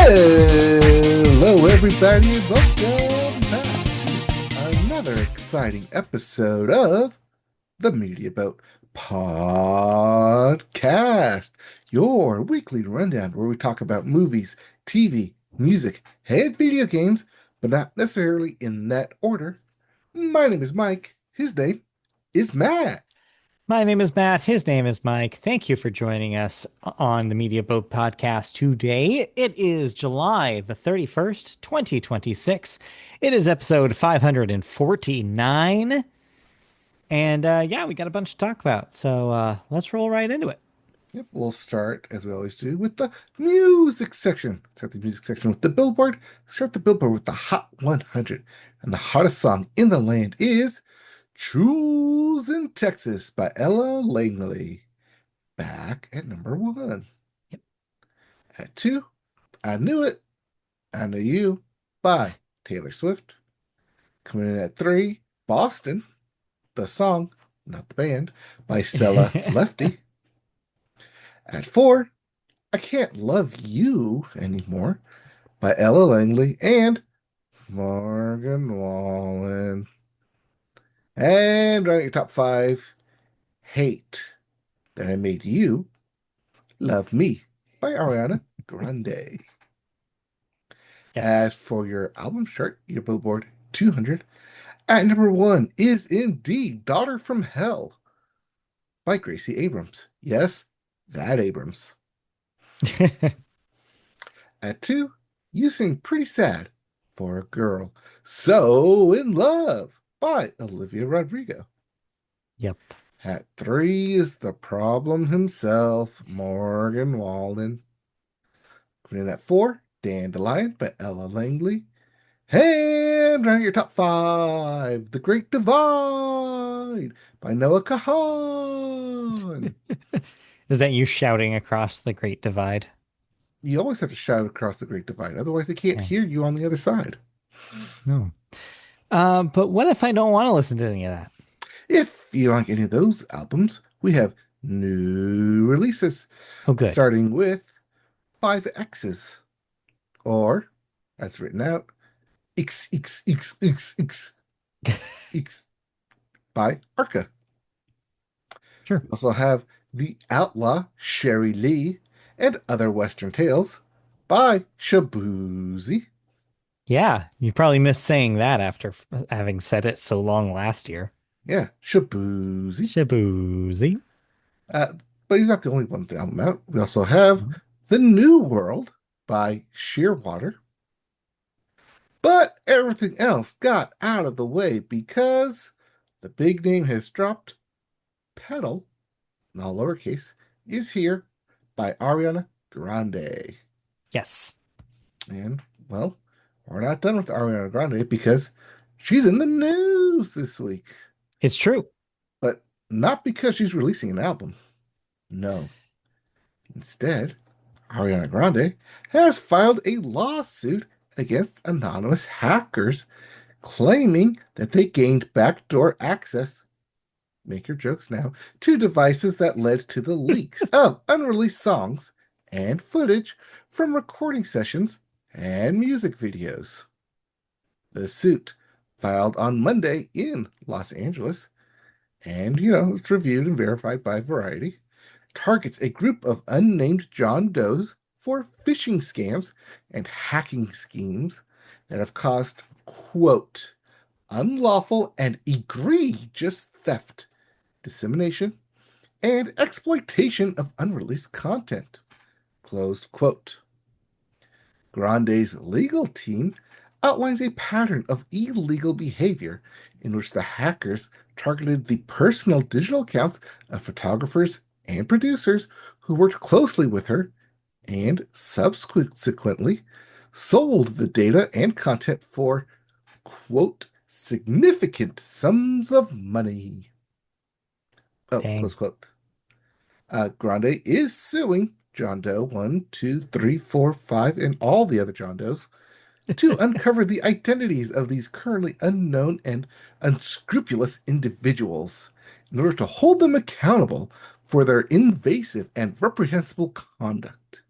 Hello, everybody, and welcome back to another exciting episode of the Media Boat Podcast, your weekly rundown where we talk about movies, TV, music, and video games, but not necessarily in that order. My name is Mike. His name is Matt. My name is Matt. His name is Mike. Thank you for joining us on the Media Boat Podcast today. It is July the 31st, 2026. It is episode 549. And yeah, we got a bunch to talk about. So let's roll right into it. Yep, we'll start, as we always do, with the music section. Start the music section with the Billboard. Start the Billboard with the Hot 100. And the hottest song in the land is Choose in Texas by Ella Langley. Back at number one. Yep. At two, I Knew It, I Knew You by Taylor Swift. Coming in at three, Boston, the song, not the band, by Stella Lefty. At four, I Can't Love You Anymore by Ella Langley and Morgan Wallen. And right at your top five, Hate That I Made You Love Me by Ariana Grande. As Yes. for your album chart, your Billboard 200, at number one is indeed Daughter from Hell by Gracie Abrams. Yes, that Abrams. At two, You Sing Pretty Sad for a Girl So in Love by Olivia Rodrigo. Yep. At three is The Problem himself, Morgan Wallen. Coming in at four, Dandelion by Ella Langley. And right at your top five, The Great Divide by Noah Kahan. Is that you shouting across the Great Divide? You always have to shout across the Great Divide, otherwise they can't Okay. hear you on the other side. No. But what if I don't want to listen to any of that? If you like any of those albums, we have new releases, Oh, good. starting with Five X's, or, as written out, XXXXX by Arca. Sure. We also have The Outlaw Sherry Lee and Other Western Tales by Shabuzi. Yeah, you probably missed saying that after having said it so long last year. Yeah, Shabuzi. Shabuzi. Uh, but he's not the only one with the album out. We also have The New World by Shearwater. But everything else got out of the way because the big name has dropped. Petal, in all lowercase, is here by Ariana Grande. Yes. And, well, we're not done with Ariana Grande because she's in the news this week. It's true. But not because she's releasing an album. No. Instead, Ariana Grande has filed a lawsuit against anonymous hackers claiming that they gained backdoor access, make your jokes now, to devices that led to the leaks of unreleased songs and footage from recording sessions and music videos. The suit, filed on Monday in Los Angeles, and, it's reviewed and verified by Variety, targets a group of unnamed John Does for phishing scams and hacking schemes that have caused, quote, unlawful and egregious theft, dissemination, and exploitation of unreleased content, closed quote. Grande's legal team outlines a pattern of illegal behavior in which the hackers targeted the personal digital accounts of photographers and producers who worked closely with her and subsequently sold the data and content for, quote, significant sums of money. Oh, Dang. close quote. Grande is suing John Doe 1, 2, 3, 4, 5, and all the other John Does to uncover the identities of these currently unknown and unscrupulous individuals in order to hold them accountable for their invasive and reprehensible conduct.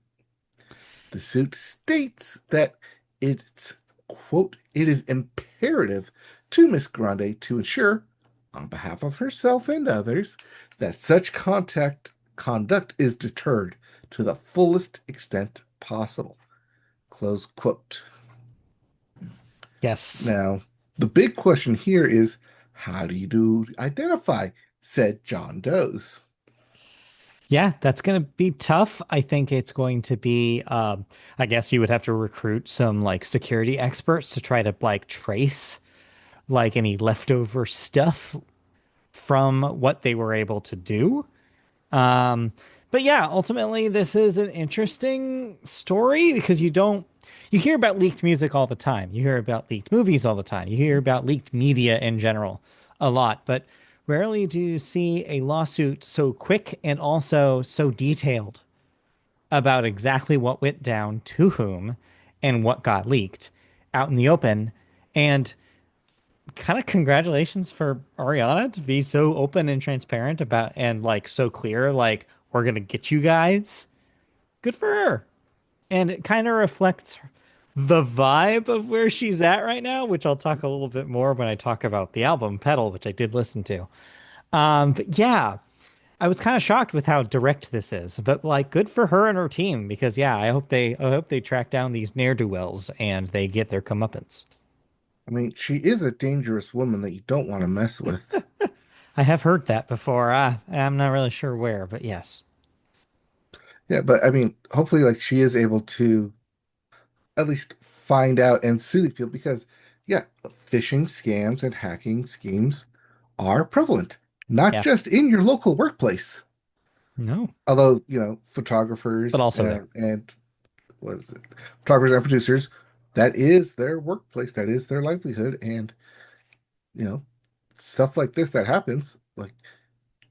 The suit states that it's, quote, it is imperative to Miss Grande to ensure, on behalf of herself and others, that such conduct is deterred to the fullest extent possible. Close quote. Yes. Now, the big question here is how do you identify said John Does? Yeah, that's going to be tough. I think it's going to be, I guess you would have to recruit some like security experts to try to like trace like any leftover stuff from what they were able to do. Um, but yeah, ultimately, this is an interesting story because you hear about leaked music all the time. You hear about leaked movies all the time. You hear about leaked media in general a lot, but rarely do you see a lawsuit so quick and also so detailed about exactly what went down to whom and what got leaked out in the open. And kind of congratulations for Ariana to be so open and transparent about and like so clear, like we're gonna get you guys. Good for her. And it kind of reflects the vibe of where she's at right now, which I'll talk a little bit more when I talk about the album Petal, which I did listen to. But yeah, I was kind of shocked with how direct this is, but like good for her and her team because yeah, I hope they track down these ne'er-do-wells and they get their comeuppance. I mean, she is a dangerous woman that you don't want to mess with. I have heard that before. I'm not really sure where, but yes. Yeah, but I mean, hopefully, like she is able to at least find out and sue these people because, yeah, phishing scams and hacking schemes are prevalent, not Yeah. just in your local workplace. No, Although, but photographers also there. and what is it? Photographers and producers, that is their workplace, that is their livelihood, and you know, stuff like this that happens, like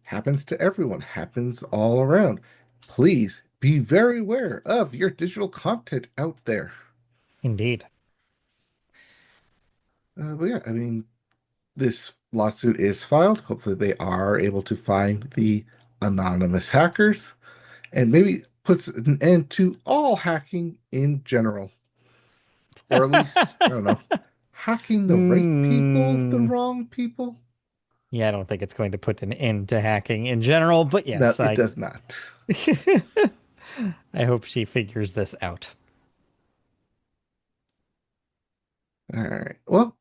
happens to everyone, happens all around. Please be very aware of your digital content out there. Indeed. But yeah, I mean, this lawsuit is filed. Hopefully, they are able to find the anonymous hackers and maybe puts an end to all hacking in general, or at least, I don't know, hacking the right people, the Hmm. wrong people. Yeah, I don't think it's going to put an end to hacking in general, but No, yes, it I does not. I hope she figures this out. All right. Well,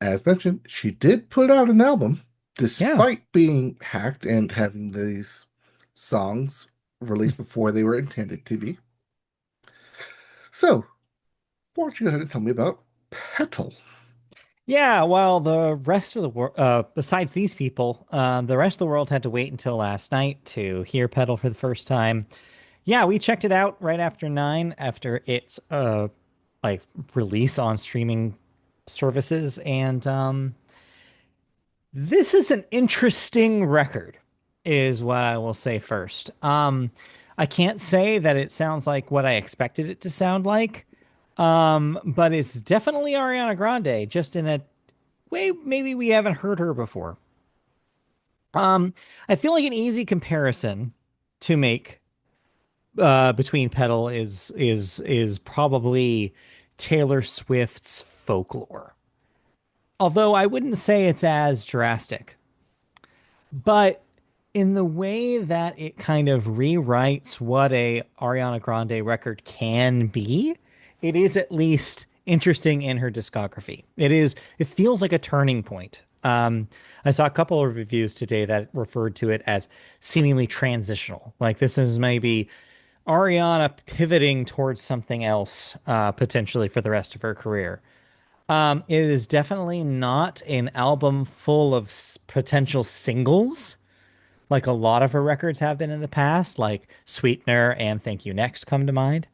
as mentioned, she did put out an album Yeah. despite being hacked and having these songs released before they were intended to be. So, why don't you go ahead and tell me about Petal? Yeah, well, the rest of the world, besides these people, the rest of the world had to wait until last night to hear Pedal for the first time. Yeah, we checked it out right after 9, after its like release on streaming services, and this is an interesting record, is what I will say first. I can't say that it sounds like what I expected it to sound like, but it's definitely Ariana Grande, just in a way maybe we haven't heard her before. Um, I feel like an easy comparison to make between Pedal is probably Taylor Swift's Folklore. Although I wouldn't say it's as drastic. But in the way that it kind of rewrites what a Ariana Grande record can be, it is at least interesting in her discography. It feels like a turning point. I saw a couple of reviews today that referred to it as seemingly transitional. Like this is maybe Ariana pivoting towards something else, potentially for the rest of her career. It is definitely not an album full of potential singles like a lot of her records have been in the past, like Sweetener and Thank You Next come to mind.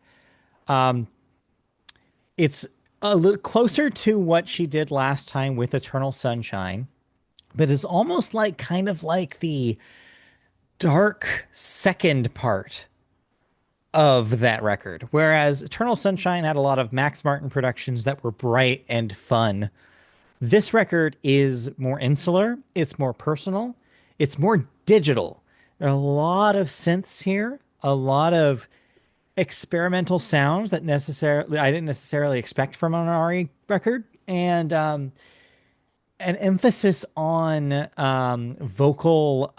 It's a little closer to what she did last time with Eternal Sunshine, but is almost like kind of like the dark second part of that record. Whereas Eternal Sunshine had a lot of Max Martin productions that were bright and fun. This record is more insular, it's more personal, it's more digital. There are a lot of synths here, a lot of experimental sounds that necessarily I didn't necessarily expect from an Ari record, and an emphasis on vocal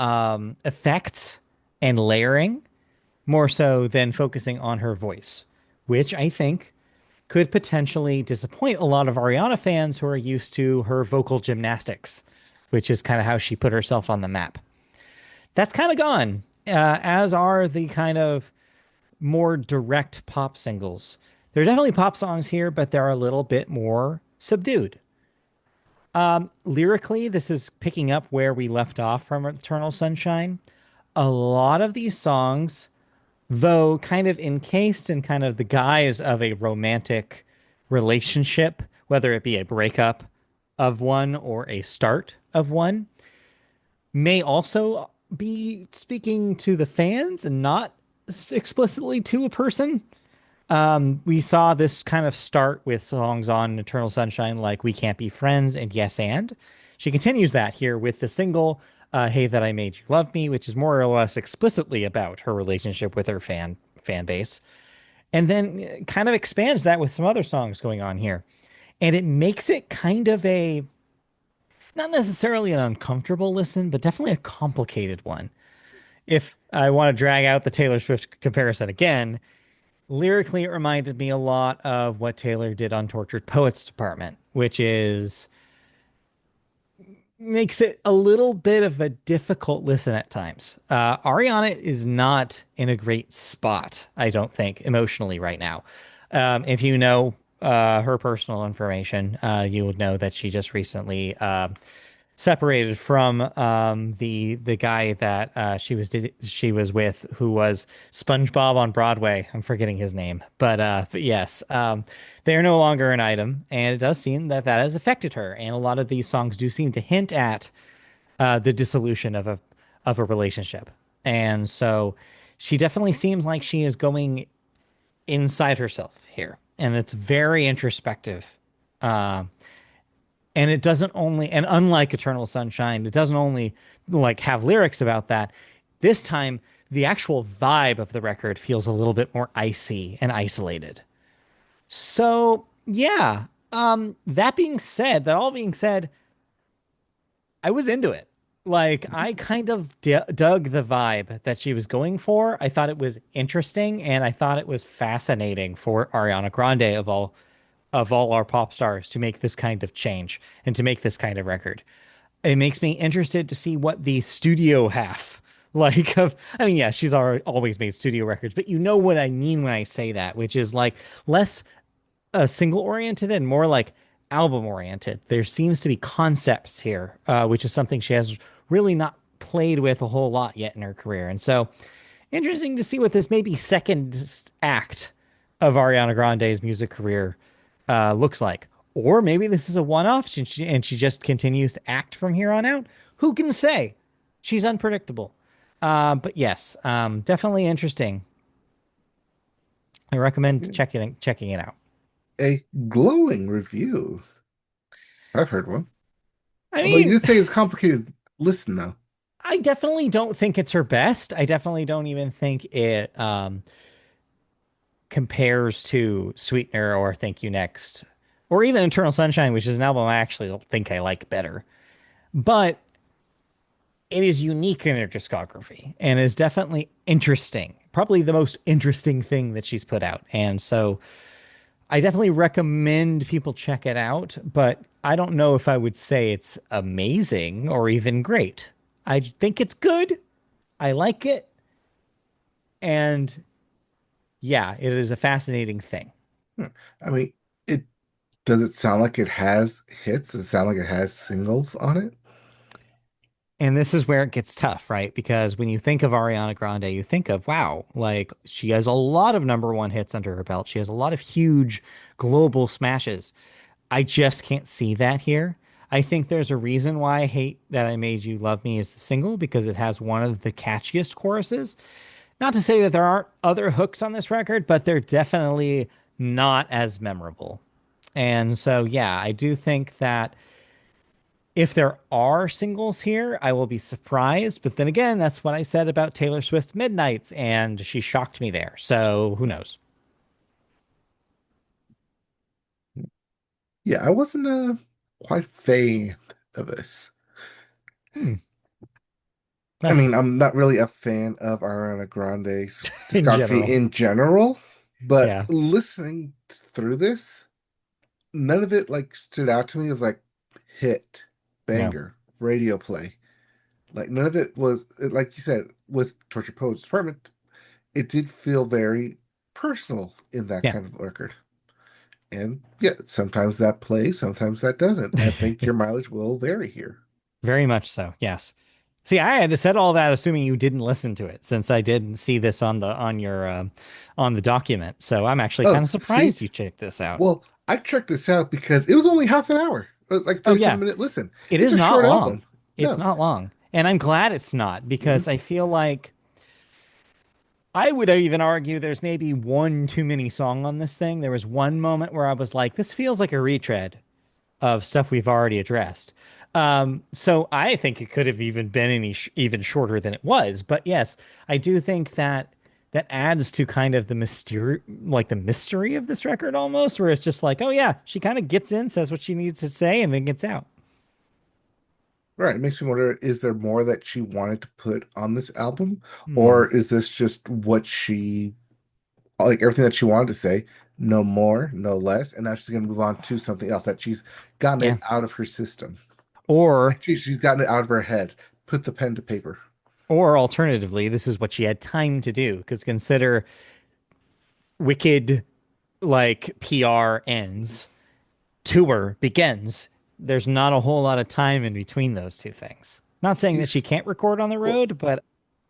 effects and layering more so than focusing on her voice, which I think could potentially disappoint a lot of Ariana fans who are used to her vocal gymnastics, which is kind of how she put herself on the map. That's kind of gone, as are the kind of more direct pop singles. There are definitely pop songs here, but they're a little bit more subdued. Lyrically, this is picking up where we left off from Eternal Sunshine. A lot of these songs, though kind of encased in kind of the guise of a romantic relationship, whether it be a breakup of one or a start of one, may also be speaking to the fans and not explicitly to a person. We saw this kind of start with songs on Eternal Sunshine like We Can't Be Friends and Yes and. She continues that here with the single Hey That I Made You Love Me, which is more or less explicitly about her relationship with her fan base. And then kind of expands that with some other songs going on here. And it makes it kind of a not necessarily an uncomfortable listen, but definitely a complicated one. If I want to drag out the Taylor Swift comparison again, lyrically, it reminded me a lot of what Taylor did on Tortured Poets Department, which is makes it a little bit of a difficult listen at times. Ariana is not in a great spot, I don't think, emotionally right now. If you know her personal information, you would know that she just recently separated from the guy that she was with, who was SpongeBob on Broadway. I'm forgetting his name, but yes, they are no longer an item, and it does seem that that has affected her. And a lot of these songs do seem to hint at the dissolution of a relationship, and so she definitely seems like she is going inside herself here, and it's very introspective. Um, and it doesn't only, and unlike Eternal Sunshine, it doesn't only like have lyrics about that. This time, the actual vibe of the record feels a little bit more icy and isolated. So, yeah. That all being said, I was into it. Like, I kind of dug the vibe that she was going for. I thought it was interesting, and I thought it was fascinating for Ariana Grande of all our pop stars to make this kind of change and to make this kind of record. It makes me interested to see what the studio half like of I mean, yeah, she's always made studio records, but you know what I mean when I say that, which is like less single oriented and more like album oriented. There seems to be concepts here, which is something she has really not played with a whole lot yet in her career. And so interesting to see what this maybe second act of Ariana Grande's music career looks like. Or maybe this is a one-off and she just continues to act from here on out. Who can say? She's unpredictable. But yes, definitely interesting. I recommend checking it out. A glowing review. I've heard one. I Although you mean, did say it's complicated. Listen, though. I definitely don't think it's her best. I definitely don't even think it compares to Sweetener or Thank You Next, or even Eternal Sunshine, which is an album I actually think I like better. But it is unique in her discography and is definitely interesting. Probably the most interesting thing that she's put out. And so I definitely recommend people check it out, but I don't know if I would say it's amazing or even great. I think it's good. I like it. And yeah, it is a fascinating thing. Hmm. I mean, it does it sound like it has hits? Does it sound like it has singles on it? And this is where it gets tough, right? Because when you think of Ariana Grande, you think of, wow, like she has a lot of number one hits under her belt. She has a lot of huge global smashes. I just can't see that here. I think there's a reason why I Hate That I Made You Love Me is the single because it has one of the catchiest choruses. Not to say that there aren't other hooks on this record, but they're definitely not as memorable. And so, yeah, I do think that If there are singles here, I will be surprised. But then again, that's what I said about Taylor Swift's Midnights, and she shocked me there. So who knows? Yeah, I wasn't quite fan of this. Hmm. I That's mean, I'm not really a fan of Ariana Grande's in discography general. in general, but Yeah. listening through this, none of it like stood out to me as like hit, No. banger, radio play. Like none of it was like you said with Torture Poets Department. It did feel very personal in that Yeah. kind of record. And yeah, sometimes that plays, sometimes that doesn't. I think your mileage will vary here. Very much so. Yes. See, I had to said all that assuming you didn't listen to it, since I didn't see this on your on the document. So I'm actually kind Oh, of see? surprised you checked this out. Well, I checked this out because it was only half an hour. It was like Oh yeah, 37-minute listen. it It's is a not short album. long. It's No. not long, and I'm glad it's not because Hmm. I feel like I would even argue there's maybe one too many song on this thing. There was one moment where I was like, this feels like a retread of stuff we've already addressed. So I think it could have even been even shorter than it was. But yes, I do think that that adds to kind of the mystery of this record almost, where it's just like, oh yeah, she kind of gets in, says what she needs to say, and then gets out. Right. It makes me wonder, is there more that she wanted to put on this album? Hmm. Or is this just what she like everything that she wanted to say, no more, no less, and now she's gonna move on to something else that she's gotten Yeah. it out of her system. Or Actually, she's gotten it out of her head. Put the pen to paper. or alternatively, this is what she had time to do because consider Wicked like PR ends, tour begins. There's not a whole lot of time in between those two things. Not saying You that she can't record on the Well, road, but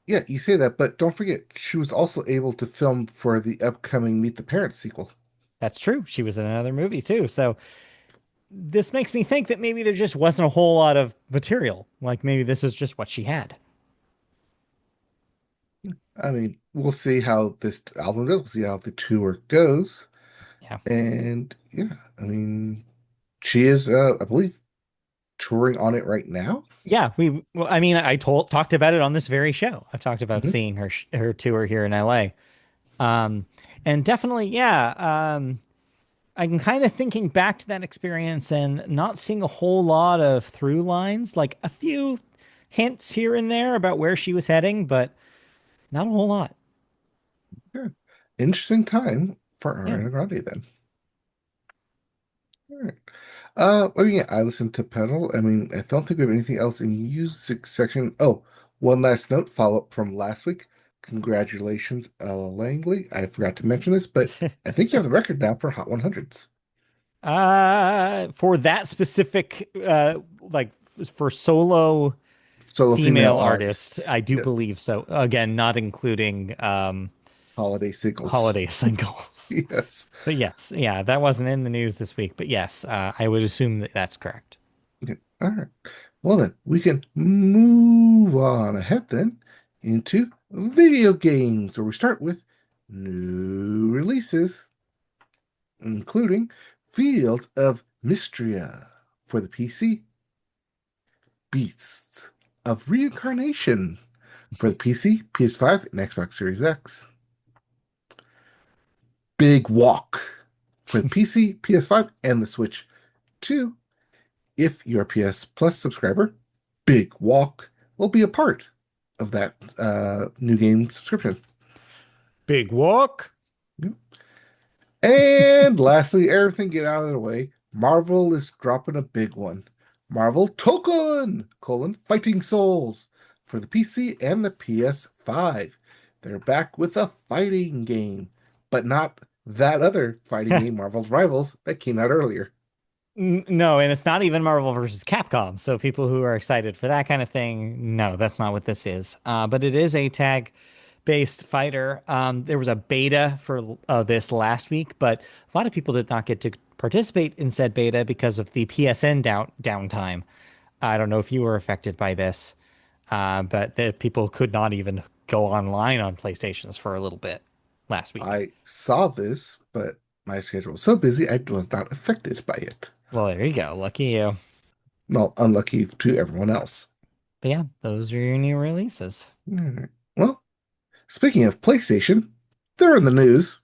yeah, you say that, but don't forget, she was also able to film for the upcoming Meet the Parents sequel. that's true. She was in another movie too. So this makes me think that maybe there just wasn't a whole lot of material. Like maybe this is just what she had. I mean, we'll see how this album does. We'll see how the tour goes. Yeah. And yeah, I mean, she is, I believe, touring on it right now. Yeah, well, I mean, I talked about it on this very show. I've talked about Hmm. seeing her tour here in LA. Um, and definitely, yeah, I'm kind of thinking back to that experience and not seeing a whole lot of through lines, like a few hints here and there about where she was heading, but not a whole lot. Yeah. Interesting time for Yeah. Ariana Grande then. All right. I mean, yeah, I listened to Pedal. I mean, I don't think we have anything else in music section. Oh, one last note, follow up from last week. Congratulations, Ella Langley. I forgot to mention this, but I think you have the record now for Hot 100s. For that specific, like for solo Solo female female artist, artist. I do Yes. believe so. Again, not including Holiday singles. holiday singles. Yes. But yes, yeah, that wasn't in the news this week. But yes, I would assume that that's correct. Okay. All right. Well, then, we can move on ahead then into video games, where we start with new releases, including Fields of Mystria for the PC, Beasts of Reincarnation for the PC, PS5, and Xbox Series X, Big Walk for the PC, PS5, and the Switch 2. If you're a PS Plus subscriber, Big Walk will be a part of that new game subscription. Big walk. And lastly, everything get out of the way. Marvel is dropping a big one. Marvel Token, Fighting Souls for the PC and the PS5. They're back with a fighting game, but not that other fighting game, Marvel's Rivals, that came out earlier. No, and it's not even Marvel versus Capcom. So people who are excited for that kind of thing, no, that's not what this is. But it is a tag-based fighter. There was a beta for this last week, but a lot of people did not get to participate in said beta because of the PSN downtime. I don't know if you were affected by this, but the people could not even go online on PlayStations for a little bit last week. I saw this, but my schedule was so busy I was not affected by it. Well, there you go. Lucky you. Well, unlucky to everyone else. But yeah, those are your new releases. Alright. Well, speaking of PlayStation, they're in the news.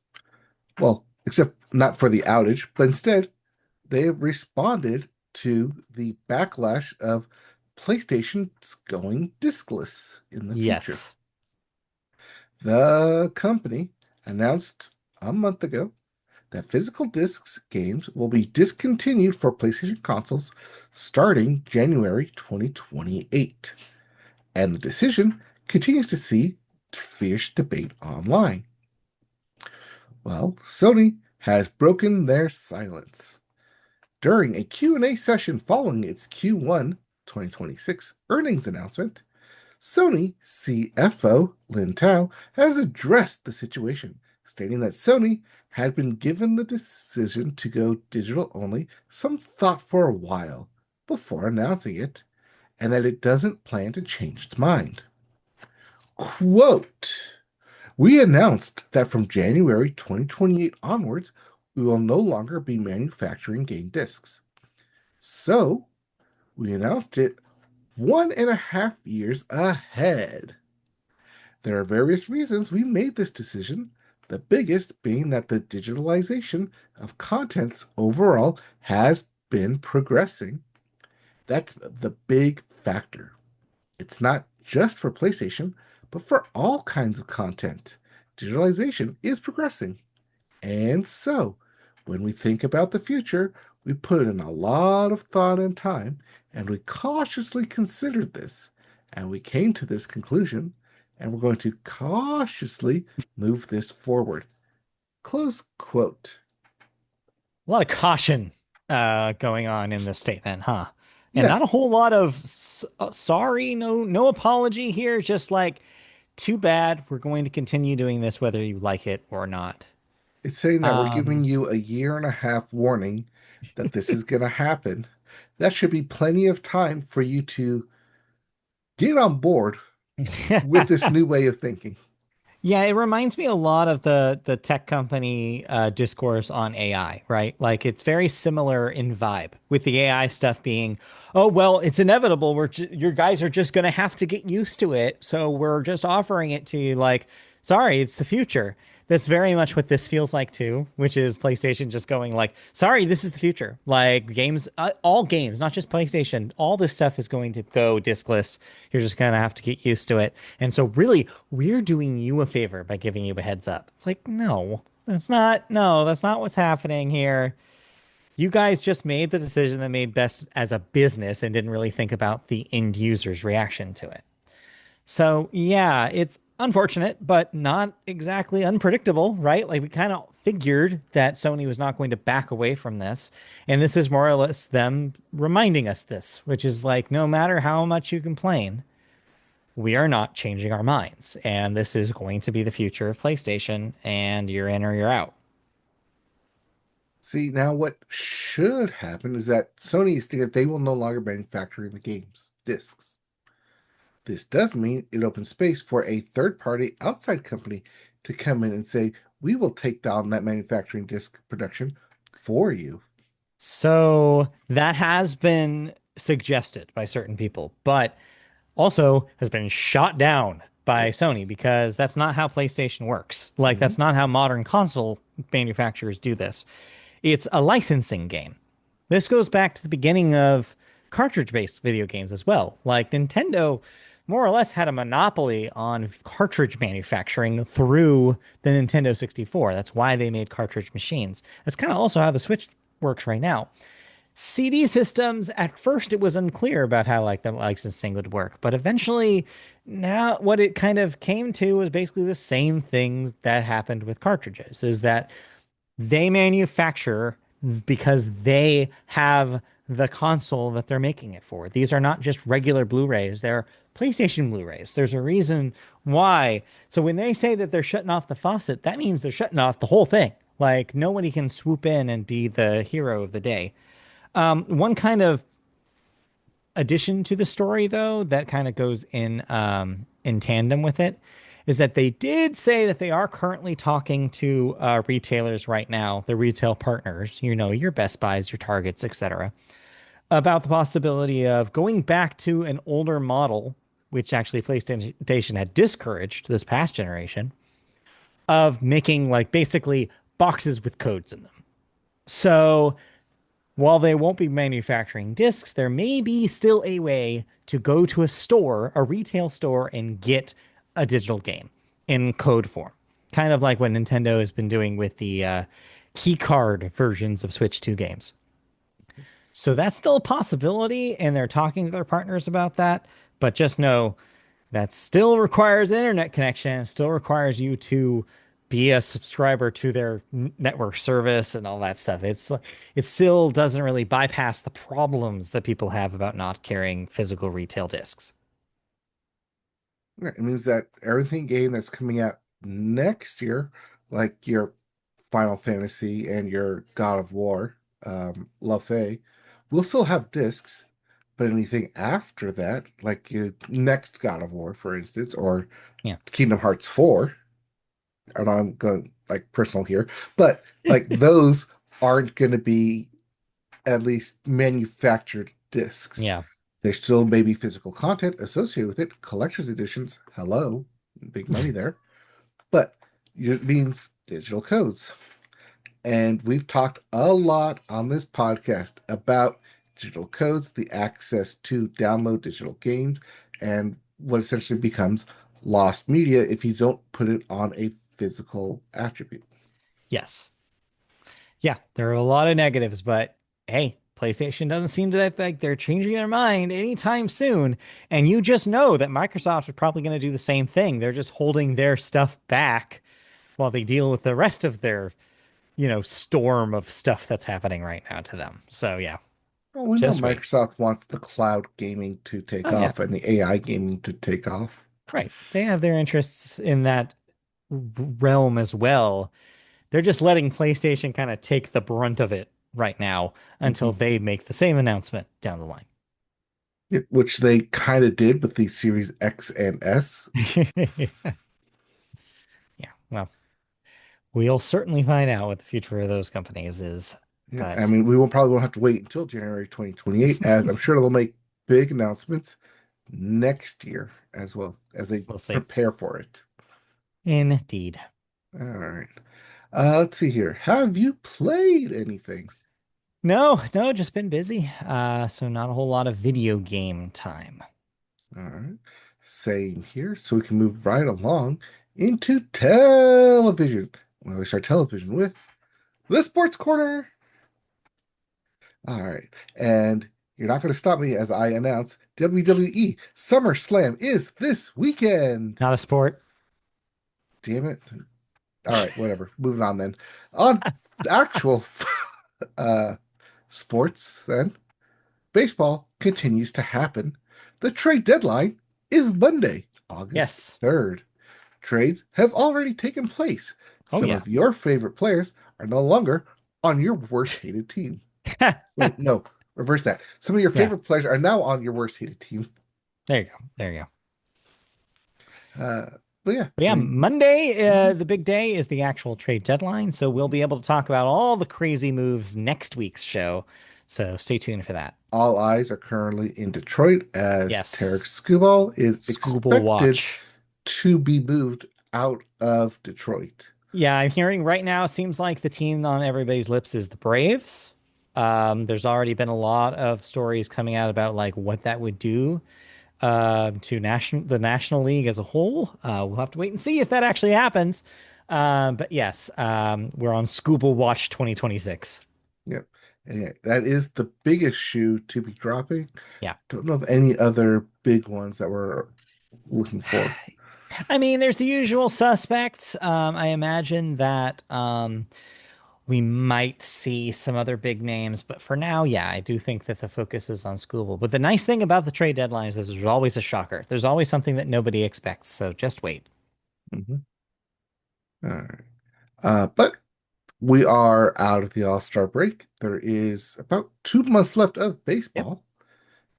Well, except not for the outage, but instead they have responded to the backlash of PlayStation's going discless in the future. Yes. The company announced a month ago that physical discs games will be discontinued for PlayStation consoles starting January 2028. And the decision continues to see fierce debate online. Well, Sony has broken their silence. During a Q&A session following its Q1 2026 earnings announcement, Sony CFO Lin Tao has addressed the situation, stating that Sony had been given the decision to go digital only some thought for a while before announcing it, and that it doesn't plan to change its mind. Quote, we announced that from January 2028 onwards, we will no longer be manufacturing game discs. So, we announced it 1.5 years ahead. There are various reasons we made this decision, the biggest being that the digitalization of contents overall has been progressing. That's the big factor. It's not just for PlayStation, but for all kinds of content. Digitalization is progressing. And so, when we think about the future, we put in a lot of thought and time, and we cautiously considered this, and we came to this conclusion, and we're going to cautiously move this forward. Close quote. A lot of caution going on in this statement, huh? And Yeah, not a whole lot of sorry, no apology here, just like too bad. We're going to continue doing this whether you like it or not. it's saying that we're giving Um, you a year and a half warning that this is going to happen. That should be plenty of time for you to get on board with this new way of thinking. Yeah, it reminds me a lot of the tech company discourse on AI, right? Like it's very similar in vibe, with the AI stuff being, oh well, it's inevitable. Your guys are just gonna have to get used to it, so we're just offering it to you. Like, sorry, it's the future. That's very much what this feels like too, which is PlayStation just going like, sorry, this is the future. Like games, all games, not just PlayStation, all this stuff is going to go diskless. You're just gonna have to get used to it. And so really, we're doing you a favor by giving you a heads up. It's like, no, that's not what's happening here. You guys just made the decision that made best as a business and didn't really think about the end user's reaction to it. So, yeah, it's unfortunate, but not exactly unpredictable, right? Like, we kind of figured that Sony was not going to back away from this. And this is more or less them reminding us this, which is like, no matter how much you complain, we are not changing our minds. And this is going to be the future of PlayStation, and you're in or you're out. See, now what should happen is that Sony is stating that they will no longer manufacture the games discs. This does mean it opens space for a third party outside company to come in and say, we will take down that manufacturing disc production for you. So that has been suggested by certain people, but also has been shot down by Yep. Sony because that's not how PlayStation works. Like, Hmm. that's not how modern console manufacturers do this. It's a licensing game. This goes back to the beginning of cartridge-based video games as well. Like Nintendo more or less had a monopoly on cartridge manufacturing through the Nintendo 64. That's why they made cartridge machines. That's kind of also how the Switch works right now. CD systems, at first it was unclear about how like the licensing would work, but eventually now what it kind of came to was basically the same things that happened with cartridges, is that they manufacture because they have the console that they're making it for. These are not just regular Blu-rays, they're PlayStation Blu-rays. There's a reason why. So when they say that they're shutting off the faucet, that means they're shutting off the whole thing. Like nobody can swoop in and be the hero of the day. One kind of addition to the story, though, that kind of goes in tandem with it, is that they did say that they are currently talking to retailers right now, the retail partners, you know, your Best Buys, your Targets, etc., about the possibility of going back to an older model, which actually PlayStation had discouraged this past generation, of making like basically boxes with codes in them. So while they won't be manufacturing discs, there may be still a way to go to a store, a retail store, and get a digital game in code form. Kind of like what Nintendo has been doing with the key card versions of Switch 2 games. So that's still a possibility, and they're talking to their partners about that. But just know that still requires an internet connection. It still requires you to be a subscriber to their network service and all that stuff. It still doesn't really bypass the problems that people have about not carrying physical retail discs. Yeah, it means that everything game that's coming out next year, like your Final Fantasy and your God of War, Lafay, will still have discs, but anything after that, like your next God of War, for instance, or Yeah. Kingdom Hearts 4, and I'm going like personal here, but like those aren't going to be at least manufactured discs. Yeah. There still may be physical content associated with it, collector's editions, hello, big money there, but it means digital codes. And we've talked a lot on this podcast about digital codes, the access to download digital games, and what essentially becomes lost media if you don't put it on a physical attribute. Yes. Yeah. There are a lot of negatives, but hey, PlayStation doesn't seem to like they're changing their mind anytime soon. And you just know that Microsoft is probably going to do the same thing. They're just holding their stuff back while they deal with the rest of their storm of stuff that's happening right now to them. So yeah, Well, we know just wait. Microsoft wants the cloud gaming to Oh take yeah, off and the AI gaming to take off. right. They have their interests in that realm as well. They're just letting PlayStation kind of take the brunt of it right now until Mhm. they make the same announcement down the line. Which they kind of did with the Series X and S. Yeah, well, we'll certainly find out what the future of those companies is, Yeah, I but mean, we won't have to wait until January 2028, as I'm sure they'll make big announcements next year as well as they we'll see. prepare for it. Indeed. All right. Let's see here. Have you played anything? No, no, just been busy. So not a whole lot of video game time. All right. Same here. So we can move right along into television. Well, we start television with the Sports Corner. All right. And you're not going to stop me as I announce WWE SummerSlam is this weekend. Not a sport. Damn it. All right, whatever. Moving on then. On the actual uh sports then, baseball continues to happen. The trade deadline is Monday, August Yes. 3rd. Trades have already taken place. Oh Some yeah. of your favorite players are no longer on your worst hated team. Wait, no, reverse that. Some of your Yeah. favorite players are now on your worst hated team. There you go. There you go. Uh, but yeah, But I yeah, mean, Monday, mhm. the big day is the actual trade deadline. So we'll be able to talk about all the crazy moves next week's show. So stay tuned for that. All eyes are currently in Detroit as Tarek Yes. Skubal is Scooble expected Watch. to be moved out of Detroit. Yeah, I'm hearing right now, it seems like the team on everybody's lips is the Braves. There's already been a lot of stories coming out about like what that would do to the National League as a whole. We'll have to wait and see if that actually happens. But yes, we're on Scooble Watch 2026. Yep. And yeah, that is the biggest shoe to be dropping. Yeah. Don't know of any other big ones that we're looking for. I mean, there's the usual suspects. I imagine that we might see some other big names, but for now, yeah, I do think that the focus is on Scooble. But the nice thing about the trade deadlines is there's always a shocker. There's always something that nobody expects. So just wait. Mhm. All right. But we are out of the All-Star break. There is about 2 months left of Yep. baseball,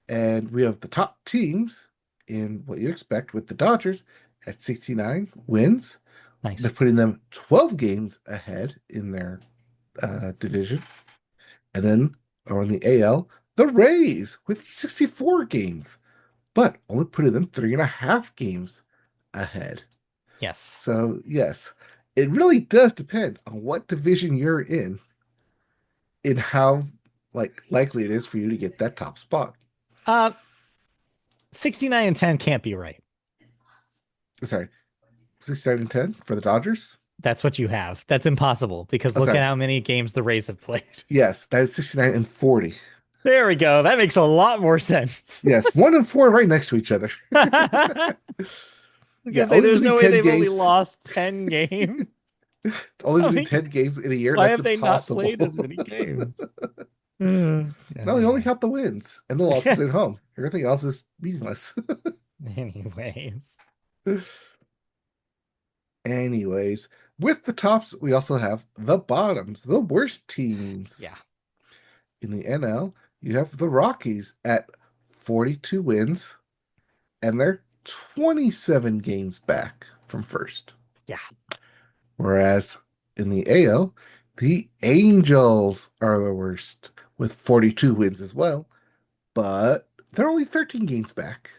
and we have the top teams in what you expect with the Dodgers at 69 wins. They're Nice. putting them 12 games ahead in their division. And then on the AL, the Rays with 64 games, but only putting them 3.5 games ahead. Yes. So, yes, it really does depend on what division you're in how likely it is for you to get that top spot. Uh, 69 and 10 can't be right. Sorry, 69 and 10 for the Dodgers. That's what you have. That's impossible because Oh, look at sorry. how many games the Rays have played. Yes, that is 69 and 40. There we go. That makes a lot more sense. Yes, 1 and 4 right next to each other. I was Yeah, gonna say only there's losing no way 10 they've only games. lost 10 games. Only I losing mean, 10 games in a year, why that's have they not impossible. played as many games? No, you only Anyways. count the wins and the losses at home. Everything else is meaningless. Anyways. Anyways, with the tops, we also have the bottoms, the worst teams. Yeah. In the NL, you have the Rockies at 42 wins, and they're 27 games back from first. Yeah. Whereas in the AL, the Angels are the worst with 42 wins as well, but they're only 13 games back.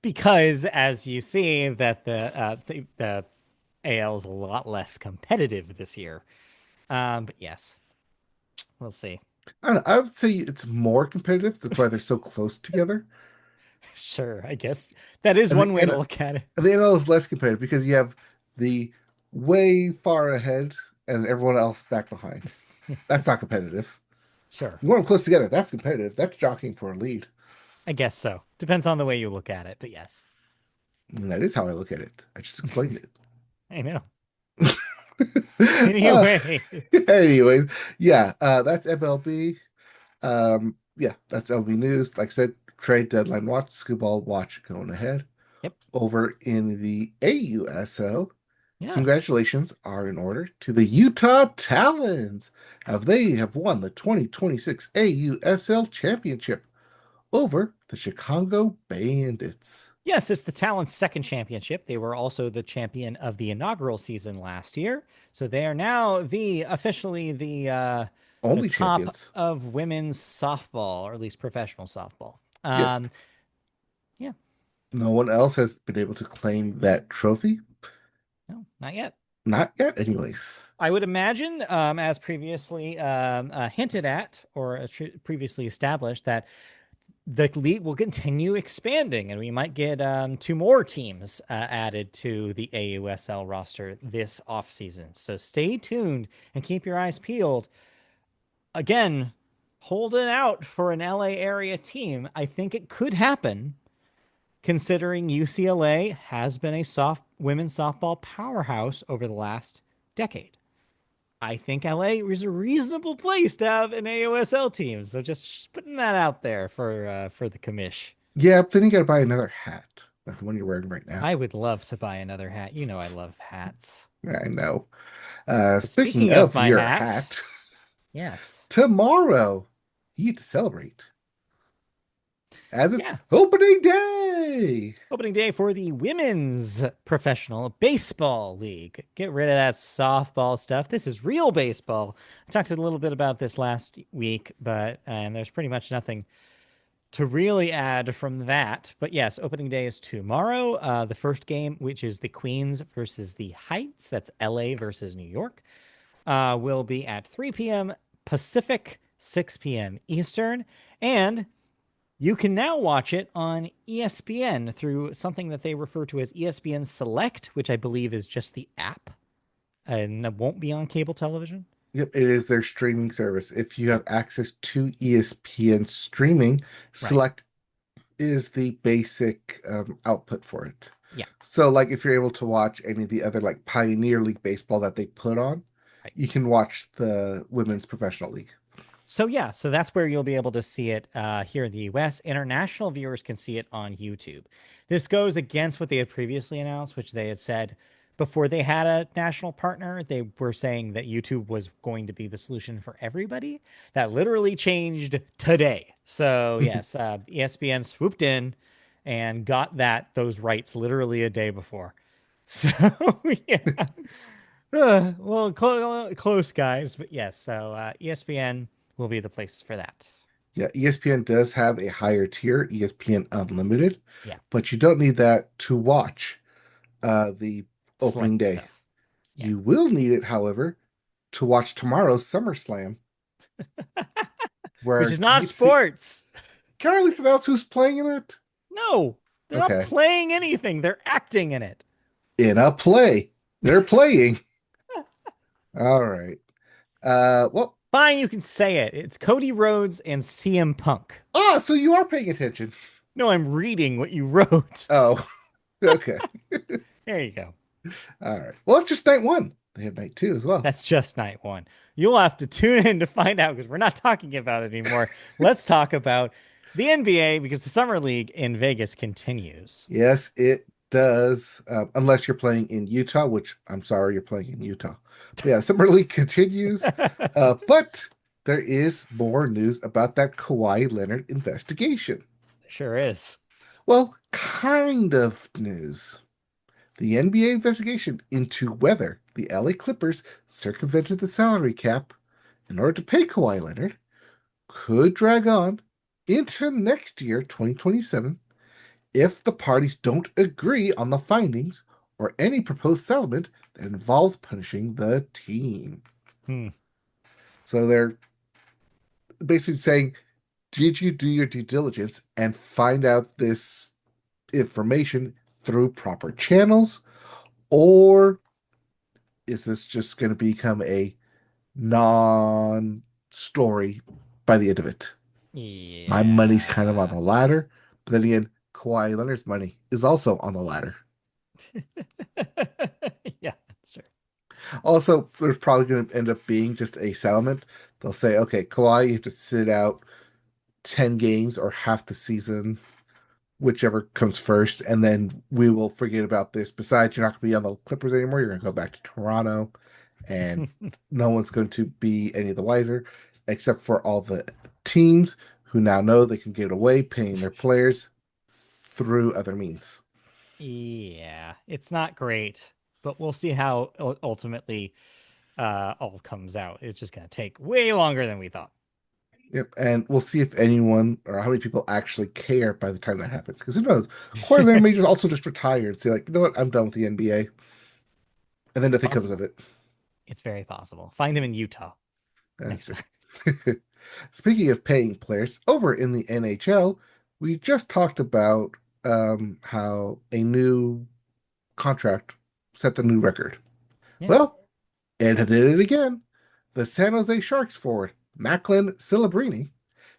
Because as you see that the AL is a lot less competitive this year. But yes, we'll see. I don't know, I would say it's more competitive. That's why they're so close together. Sure, I guess that is And the, one way to and look at the it. NL is less competitive because you have the way far ahead and everyone else back behind. That's not competitive. Sure, You want them close together. That's competitive. That's jockeying for a lead. I guess so. Depends on the way you look at it, but yes, And that is how I look at it. I just explained it. I know. uh, Anyway, anyways, yeah, that's MLB. Yeah, that's LB news. Like I said, trade deadline watch, Scooball watch going ahead. yep, Over in the AUSL, yeah. congratulations are in order to the Utah Talons. They have won the 2026 AUSL Championship over the Chicago Bandits. Yes, it's the Talent's second championship. They were also the champion of the inaugural season last year. So they are now the officially the Only top champions. of women's softball, or at least professional softball. Yes, Yeah, no one else has been able to claim that trophy. no, not yet. Not yet, anyways. I would imagine, as previously hinted at or previously established, that the league will continue expanding, and we might get two more teams added to the AUSL roster this offseason. So stay tuned and keep your eyes peeled. Again, holding out for an LA area team. I think it could happen, considering UCLA has been a soft women's softball powerhouse over the last decade. I think LA is a reasonable place to have an AOSL team. So just putting that out there for the commish. Yeah, but then you gotta buy another hat, like the one you're wearing right now. I would love to buy another hat. You know I love hats. I know. But Speaking speaking of of my your hat, hat, yes. tomorrow you get to celebrate as it's Yeah. opening day. Opening day for the Women's Professional Baseball League. Get rid of that softball stuff. This is real baseball. I talked a little bit about this last week, but and there's pretty much nothing to really add from that. But yes, opening day is tomorrow. The first game, which is the Queens versus the Heights, that's LA versus New York, will be at 3 p.m. Pacific, 6 p.m. Eastern. And you can now watch it on ESPN through something that they refer to as ESPN Select, which I believe is just the app and it won't be on cable television. Yep, it is their streaming service. If you have access to ESPN streaming, Right. Select is the basic output for it. Yeah. So, like, if you're able to watch any of the other like Pioneer League baseball that they put on, Right. you can watch the Women's Professional League. So yeah, so that's where you'll be able to see it here in the US. International viewers can see it on YouTube. This goes against what they had previously announced, which they had said before they had a national partner. They were saying that YouTube was going to be the solution for everybody. That literally changed today. So yes, ESPN swooped in and got those rights literally a day before. So yeah, well, close guys, but yes. So ESPN will be the place for that. Yeah, ESPN does have a higher tier, ESPN Unlimited, Yeah, but you don't need that to watch the opening select day. stuff. Yeah. You will need it, however, to watch tomorrow's SummerSlam, Which where is you not get to see. sports. Can I at least announce who's playing in it? No, they're not Okay. playing anything. They're acting in it. In a play. They're playing. All right. Well, Fine, you can say it. It's Cody Rhodes and CM Punk. so you are paying attention. No, I'm reading what you wrote. Oh, okay. There you go. All right. Well, it's just night one. They have night two as well. That's just night one. You'll have to tune in to find out because we're not talking about it anymore. Let's talk about the NBA because the Summer League in Vegas continues. Yes, it does. Unless you're playing in Utah, which I'm sorry, you're playing in Utah. But yeah, Summer League continues. But there is more news about that Kawhi Leonard investigation. Sure is. Well, kind of news. The NBA investigation into whether the LA Clippers circumvented the salary cap in order to pay Kawhi Leonard could drag on into next year, 2027, if the parties don't agree on the findings or any proposed settlement that involves punishing the team. Hmm. So they're basically saying, did you do your due diligence and find out this information through proper channels? Or is this just going to become a non story by the end of it? My money's kind of on Yeah. the ladder, but then again, Kawhi Leonard's money is also on the ladder. Yeah, that's true. Also, there's probably going to end up being just a settlement. They'll say, okay, Kawhi, you have to sit out 10 games or half the season, whichever comes first, and then we will forget about this. Besides, you're not going to be on the Clippers anymore. You're going to go back to Toronto, and no one's going to be any the wiser, except for all the teams who now know they can get away paying their players through other means. Yeah, it's not great, but we'll see how ultimately all comes out. It's just going to take way longer than we thought. Yep, and we'll see if anyone or how many people actually care by the time that happens. Because who knows? Kawhi Leonard may just also just retire and say, like, you know what, I'm done with the NBA, and then nothing comes of Possible. it. It's very possible. Find him in Utah That's next true. time. Speaking of paying players, over in the NHL, we just talked about how a new contract set the new record. Yeah, Well, and it did it again. The San Jose Sharks forward, Macklin Celebrini,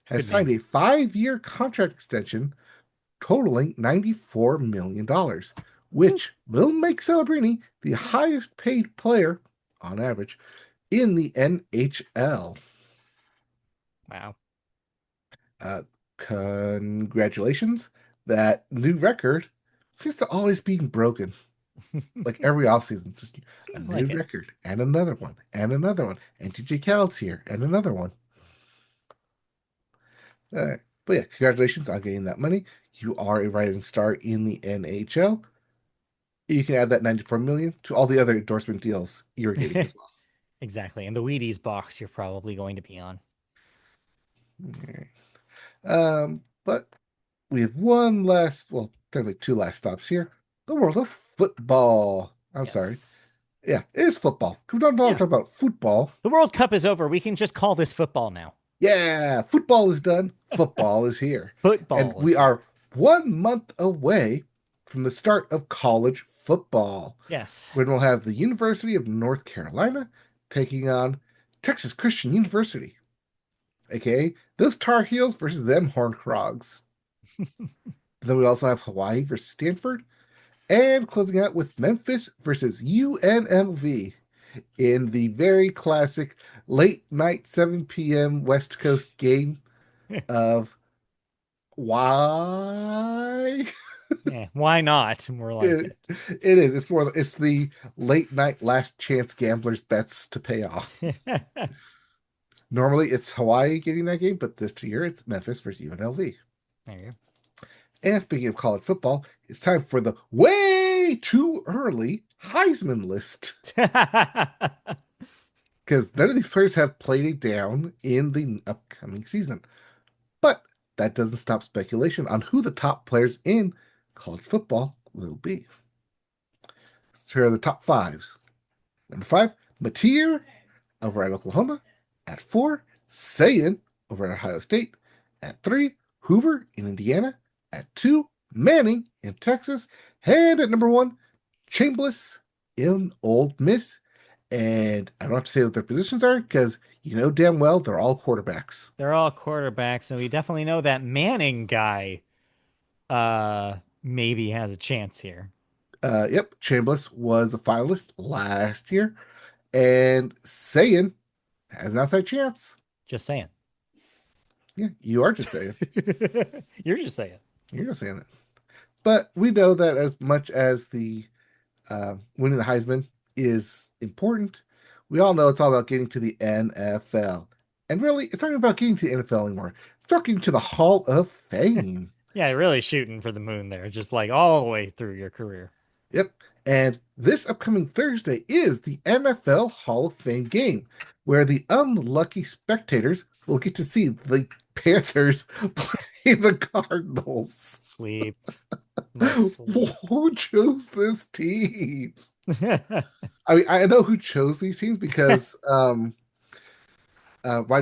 has good signed name. a 5-year contract extension totaling $94 million, Woo. which will make Celebrini the highest paid player on average in the NHL. Wow. Uh, Congratulations. That new record seems to always be broken. Like every offseason, just a Seems new like it. record and another one and another one. And TJ Call's here and another one. But yeah, congratulations on getting that money. You are a rising star in the NHL. You can add that 94 million to all the other endorsement deals you're getting as well. Exactly. And the Wheaties box you're probably going to be on. Okay. But we have one last, well, technically two last stops here. The world of football. I'm sorry. Yes. Yeah, it is football. We don't Yeah. talk about football. The World Cup is over. We can just call this football now. Yeah, football is done. Football is here. And Football we is here. are 1 month away from the start of college football, Yes. when we'll have the University of North Carolina taking on Texas Christian University, aka those Tar Heels versus them Horned Frogs. Then we also have Hawaii versus Stanford, and closing out with Memphis versus UNLV in the very classic late night 7 p.m. West Coast game of why Yeah. Why not? More like it, it is. It's the late night last chance gamblers bets to pay off. it. Normally it's Hawaii getting that game, but this year it's Memphis versus UNLV. There you And speaking of college football, it's time for the way too early Heisman list, go. because none of these players have played a down in the upcoming season. But that doesn't stop speculation on who the top players in college football will be. So here are the top fives. Number five, Mateer over at Oklahoma. At four, Sayan over at Ohio State. At three, Hoover in Indiana. At two, Manning in Texas. And at number one, Chambliss in Old Miss. And I don't have to say what their positions are because you know damn well they're all quarterbacks. They're all quarterbacks, and we definitely know that Manning guy maybe has a chance here. Yep, Chambliss was a finalist last year, and Sayan has an outside chance. Just saying. Yeah, you are just saying. You're just saying. You're just saying it. But we know that as much as the winning the Heisman is important, we all know it's all about getting to the NFL. And really, it's not about getting to the NFL anymore. It's about getting to the Hall of Fame. Yeah, really shooting for the moon there, just like all the way through your career. Yep. And this upcoming Thursday is the NFL Hall of Fame game, where the unlucky spectators will get to see the Panthers play the Cardinals. Sleep. Must sleep. Who chose this team? I mean, I know who chose these teams because wide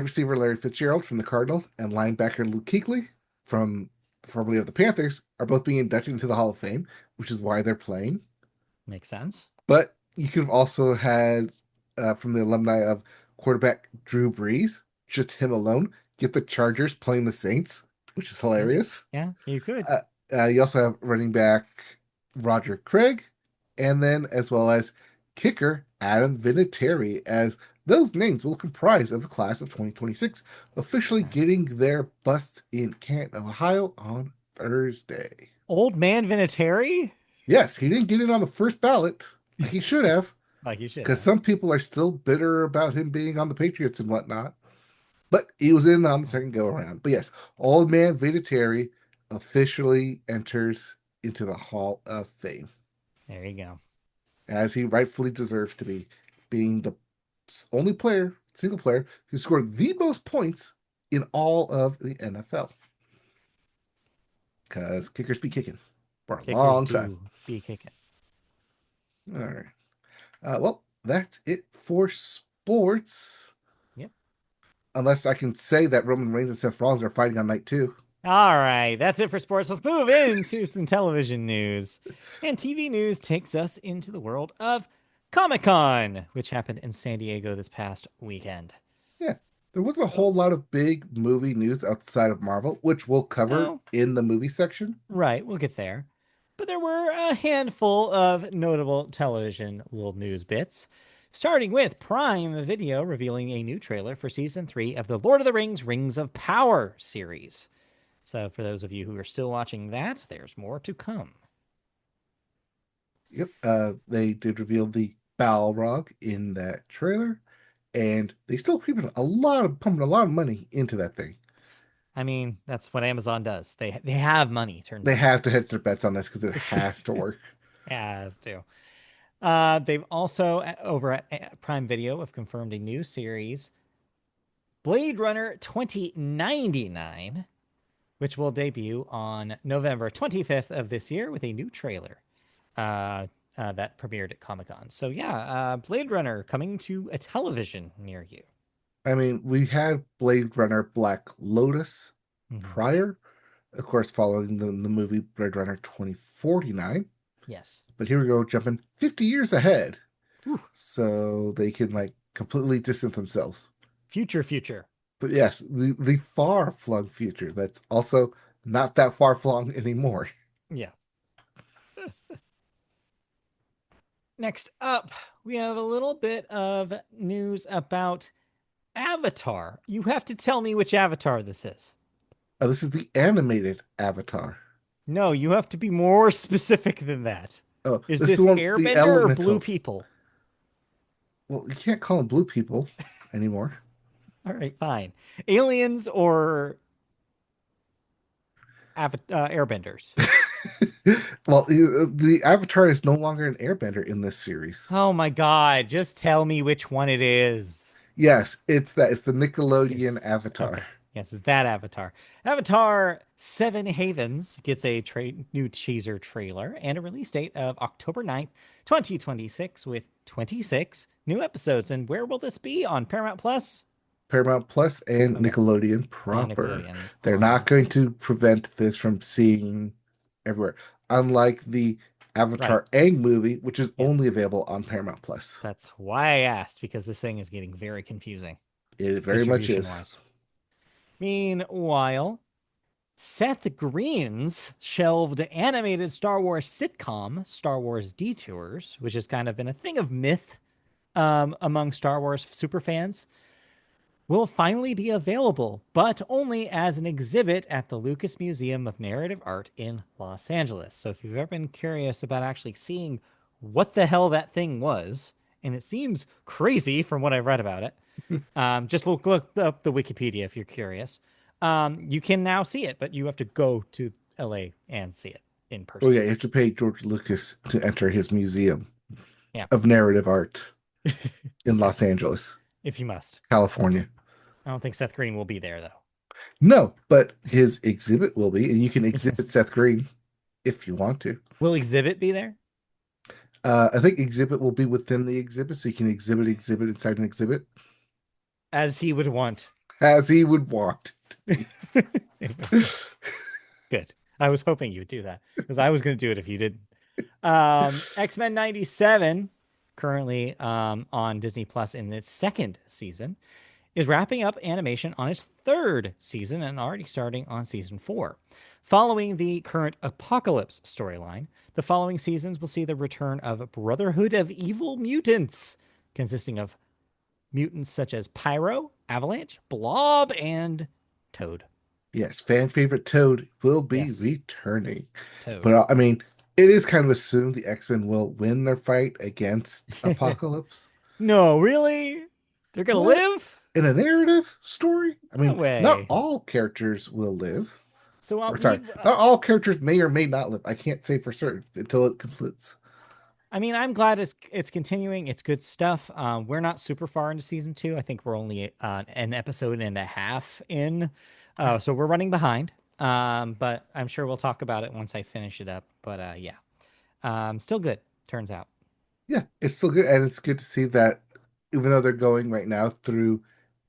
receiver Larry Fitzgerald from the Cardinals and linebacker Luke Kuechly from formerly of the Panthers are both being inducted into the Hall of Fame, which is why they're playing. Makes sense. But you could have also had from the alumni of quarterback Drew Brees, just him alone, get the Chargers playing the Saints, which is Yeah, hilarious. yeah, you could. You also have running back Roger Craig, and then as well as kicker Adam Vinatieri, as those names will comprise of the class of 2026, officially getting their busts in Canton, Ohio on Thursday. Old man Vinatieri? Yes, he didn't get it on the first ballot like he should have, Like you should because have. some people are still bitter about him being on the Patriots and whatnot. But he was in on the second go around. But yes, old man Vinatieri officially enters into the Hall of Fame, There you go. as he rightfully deserves to be, being the only player, single player, who scored the most points in all of the NFL. Because kickers be kicking for a Kickers long time. do be kicking. All right. Well, that's it for sports. Yep. Unless I can say that Roman Reigns and Seth Rollins are fighting on night two. All right, that's it for sports. Let's move into some television news. And TV news takes us into the world of Comic-Con, which happened in San Diego this past weekend. Yeah. There wasn't a So, whole lot of big movie news outside of Marvel, which we'll cover no, in the movie section. right, we'll get there. But there were a handful of notable television little news bits, starting with Prime Video revealing a new trailer for season 3 of the Lord of the Rings Rings of Power series. So, for those of you who are still watching that, there's more to come. Yep. They did reveal the Balrog in that trailer, and they still pumping a lot of money into that thing. I mean, that's what Amazon does. They have money, turns They out. have to hedge their bets on this because it has to work. Has to. They've also over at Prime Video have confirmed a new series, Blade Runner 2099, which will debut on November 25th of this year with a new trailer that premiered at Comic-Con. So yeah, Blade Runner coming to a television near you. I mean, we had Blade Runner Black Lotus Mhm. prior, of course, following the movie Blade Runner 2049. Yes. But here we go, jumping 50 years ahead. Whew. So they can like completely distance themselves. Future, future. But yes, the far flung future that's also not that far flung anymore. Yeah. Next up, we have a little bit of news about Avatar. You have to tell me which Avatar this is. This is the animated Avatar. No, you have to be more specific than that. Oh, Is this is this the one, the Airbender or Blue elemental. People? Well, you can't call them blue people anymore. All right, fine. Aliens or Airbenders? Well, the Avatar is no longer an airbender in this series. Oh my God, just tell me which one it is. Yes, it's that. It's the Yes. Nickelodeon Okay. Avatar. Yes, it's that Avatar. Avatar Seven Havens gets a new teaser trailer and a release date of October 9th, 2026, with 26 new episodes. And where will this be? On Paramount Plus? Paramount Plus and Okay, Nickelodeon on proper. Nickelodeon They're not proper. going to prevent this from seeing everywhere. Unlike the Right. Avatar Aang movie, which is only Yes. available on Paramount Plus. That's why I asked, because this thing is getting very confusing It very much distribution is. wise. Meanwhile, Seth Green's shelved animated Star Wars sitcom, Star Wars Detours, which has kind of been a thing of myth among Star Wars superfans, will finally be available, but only as an exhibit at the Lucas Museum of Narrative Art in Los Angeles. So if you've ever been curious about actually seeing what the hell that thing was, and it seems crazy from what I've read about it, just look up the Wikipedia if you're curious. You can now see it, but you have to go to LA and see it in Oh person. yeah, you have to pay George Lucas to enter his museum Yeah, of narrative art in yeah, Los Angeles, if you must. California. I don't think Seth Green will be there though. No, but his exhibit will be, and you can exhibit Yes. Seth Green if you want to. Will Exhibit be there? I think exhibit will be within the exhibit, so you can exhibit inside an exhibit As he would want. as he would want it to be. Good. I was hoping you would do that because I was going to do it if you didn't. X-Men 97, currently on Disney Plus in its second season, is wrapping up animation on its third season and already starting on season four. Following the current Apocalypse storyline, the following seasons will see the return of Brotherhood of Evil Mutants, consisting of mutants such as Pyro, Avalanche, Blob, and Toad. Yes, fan favorite Toad will be Yes, returning. But Toad. I mean, it is kind of assumed the X-Men will win their fight against Apocalypse. No, really? They're gonna What? live? In a narrative story? I No mean, not way. all characters will live. So Or we sorry, not all characters may or may not live. I can't say for certain until it concludes. I mean, I'm glad it's continuing. It's good stuff. We're not super far into season two. I think we're only an episode and a half in, so we're running behind. But I'm sure we'll talk about it once I finish it up. But yeah, still good. Turns out. Yeah, it's still good, and it's good to see that even though they're going right now through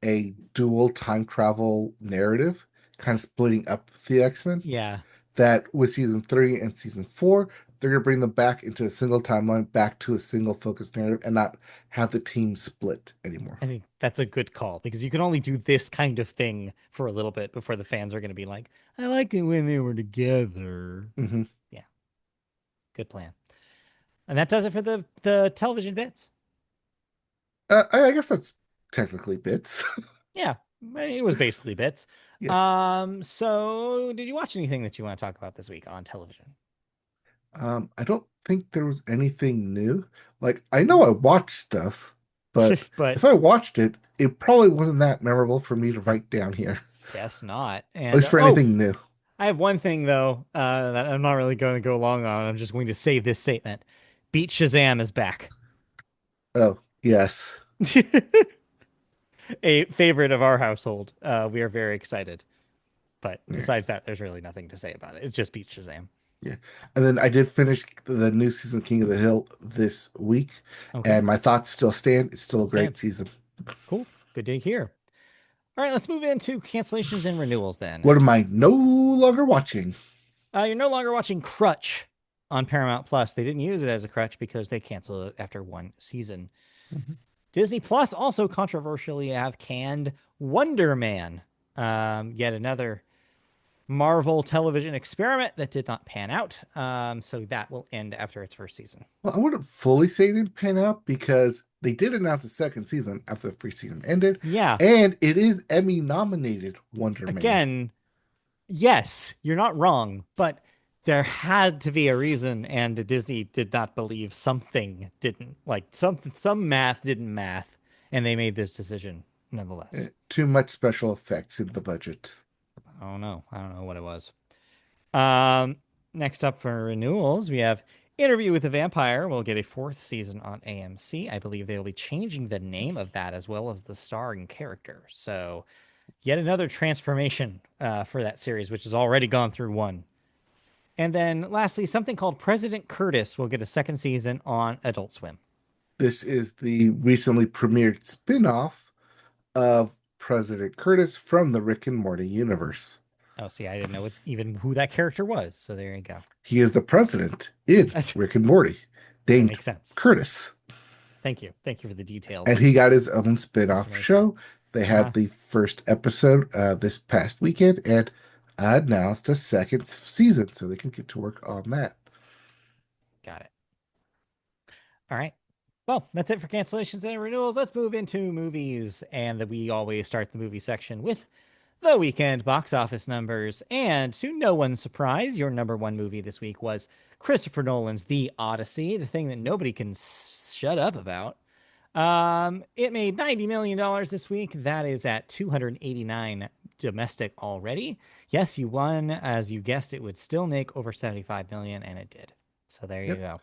a dual time travel narrative, kind of splitting up the X-Men, Yeah, that with season three and season four, they're gonna bring them back into a single timeline, back to a single focused narrative, and not have the team split anymore. I think that's a good call because you can only do this kind of thing for a little bit before the fans are going to be like, "I like it when they were together." Hmm. Yeah, good plan. And that does it for the television bits. I guess that's technically bits. Yeah, it was basically bits. Yeah. So did you watch anything that you want to talk about this week on television? I don't think there was anything new. Like, I know I watched stuff, but But if I watched it, it probably wasn't that memorable for me to write down here, guess not. at And least for oh, anything new. I have one thing though that I'm not really going to go long on. I'm just going to say this statement: Beat Shazam is back. Oh, yes. A favorite of our household. We are very excited. But Yeah, besides that, there's really nothing to say about it. It's just Beat Shazam. yeah. And then I did finish the new season of King of the Hill this week, Okay, and my thoughts still stand. It's still still a great stands. season. Cool. Good to hear. All right, let's move into cancellations and renewals then. What am I no longer watching? You're no longer watching Crutch on Paramount Plus. They didn't use it as a crutch because they canceled it after one season. Mhm. Disney Plus also controversially have canned Wonder Man. Yet another Marvel television experiment that did not pan out. So that will end after its first season. Well, I wouldn't fully say it didn't pan out because they did announce a second season after the first season ended, Yeah, and it is Emmy nominated Wonder Man. again, yes, you're not wrong, but there had to be a reason, and Disney did not believe something didn't like some math didn't math, and they made this decision nonetheless. Too much special effects in the budget. I don't know what it was. Um, Next up for renewals, we have Interview with the Vampire. We'll get a fourth season on AMC. I believe they will be changing the name of that as well as the starring character. So Yet another transformation for that series, which has already gone through one. And then lastly, something called President Curtis will get a second season on Adult Swim. This is the recently premiered spin-off of President Curtis from the Rick and Morty universe. Oh, see, I didn't know even who that character was. So there you go. He is the president in That Rick and Morty, named makes sense. Curtis. Thank you. Thank you for the detailed And he got his own spin-off information. show. They Uh huh. had the first episode this past weekend and announced a second season, so they can get to work on that. Got it. All right. Well, that's it for cancellations and renewals. Let's move into movies. And we always start the movie section with the weekend box office numbers. And to no one's surprise, your number one movie this week was Christopher Nolan's The Odyssey, the thing that nobody can shut up about. It made $90 million this week. That is at 289 domestic already. Yes, you won. As you guessed, it would still make over 75 million, and it did. So there you Yep. go.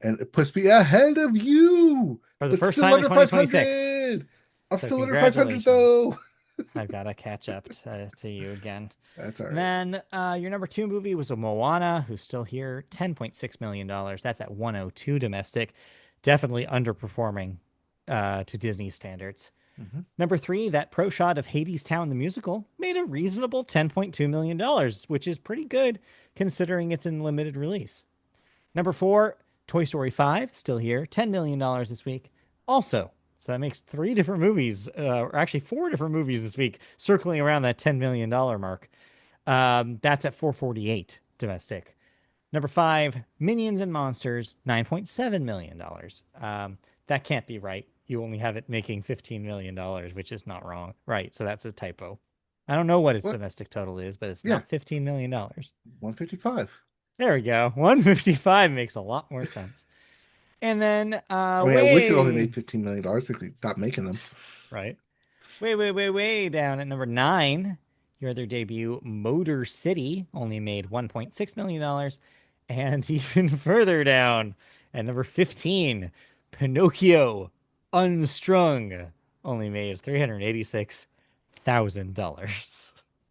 And it puts me ahead of you, For the but first still time in under 2026. 500. I'm So still under 500 congratulations. though. I've got to catch up to you again. That's all And right. then your number two movie was a Moana, who's still here, $10.6 million. That's at 102 domestic. Definitely underperforming to Disney standards. Mhm. Number three, that pro shot of Hades Town the musical made a reasonable $10.2 million, which is pretty good considering it's in limited release. Number four, Toy Story 5, still here, $10 million this week. Also, so that makes three different movies, or actually four different movies this week, circling around that $10 million mark. That's at 448 domestic. Number five, Minions and Monsters, $9.7 million. That can't be right. You only have it making $15 million, which is not wrong. Right. So that's a typo. I don't know what its What? domestic total is, but it's Yeah, not $15 million. 155. There we go. 155 makes a lot more sense. And then I mean, I wish it only made $15 million if they stopped making them. right. Way down at number nine, your other debut, Motor City, only made $1.6 million. And even further down at number 15, Pinocchio Unstrung, only made $386,000.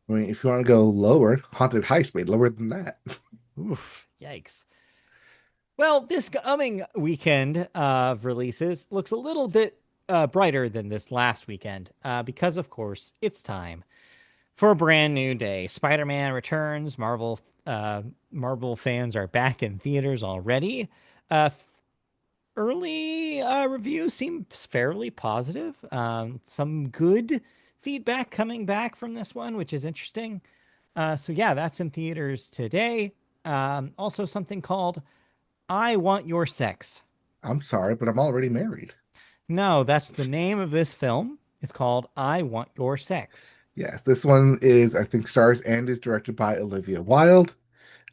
I mean, if you want to go lower, Haunted Heist made lower than that. Oof, yikes. Well, this coming weekend of releases looks a little bit brighter than this last weekend because, of course, it's time for a brand new day. Spider-Man returns. Marvel fans are back in theaters already. Uh, Early reviews seem fairly positive. Some good feedback coming back from this one, which is interesting. So yeah, that's in theaters today. Also, something called I Want Your Sex. I'm sorry, but I'm already married. No, that's the name of this film. It's called I Want Your Sex. Yes, this one is, I think, stars and is directed by Olivia Wilde.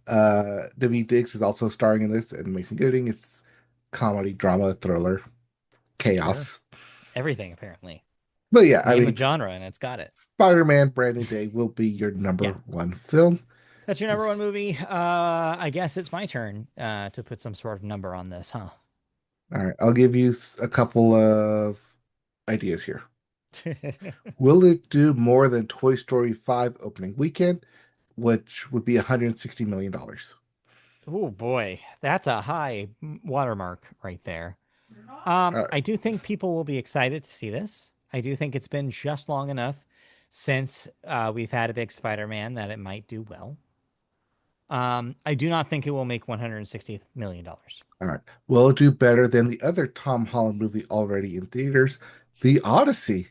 Daveed Diggs is also starring in this, and Mason Gooding. It's comedy, drama, thriller, Sure. chaos. Everything, apparently. But yeah, I Name a mean, genre and it's got it. Spider-Man Brand New Day will be your Yeah. number one film. That's your number one movie. I guess it's my turn to put some sort of number on this, huh? All right, I'll give you a couple of ideas here. Will it do more than Toy Story 5 opening weekend, which would be $160 million? Oh boy, that's a high watermark right there. All right. I do think people will be excited to see this. I do think it's been just long enough since we've had a big Spider-Man that it might do well. I do not think it will make $160 million. All right. Will it do better than the other Tom Holland movie already in theaters, The Odyssey,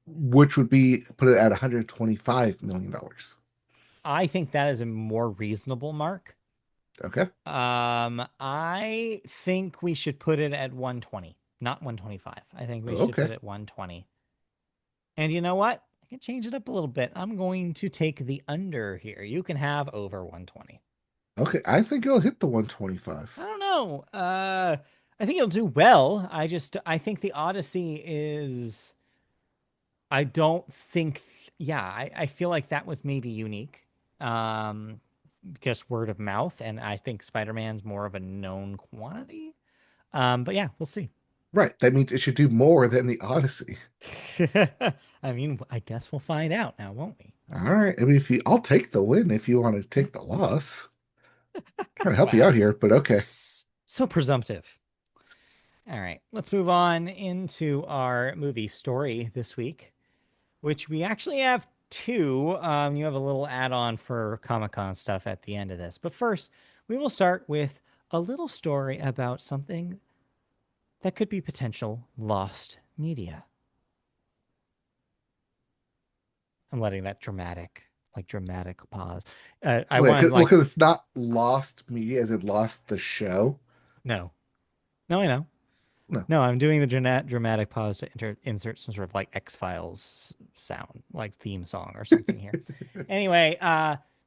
which would be put it at $125 million? I think that is a more reasonable mark. Okay. I think we should put it at 120, not 125. I think we should Okay. put it 120. And you know what? I can change it up a little bit. I'm going to take the under here. You can have over 120. Okay. I think it'll hit the I 125. don't know. I think it'll do well. I think the Odyssey is I don't think yeah, I feel like that was maybe unique. Um just word of mouth, and I think Spider-Man's more of a known quantity. But yeah, we'll see. Right. That means it should do more than The Odyssey. I mean, I guess we'll find out now, won't we? All right. I mean, I'll take the win if you want to take the loss. Trying to help you out Wow. here, but okay. So presumptive. All right, let's move on into our movie story this week, which we actually have two. You have a little add on for Comic Con stuff at the end of this. But first, we will start with a little story about something that could be potential lost media. I'm letting that dramatic pause. I Well, want to well, like, 'cause it's not lost media as it lost the show. no, no, I know. No. No, I'm doing the dramatic pause to insert some sort of like X-Files sound, like theme song or something here. Anyway,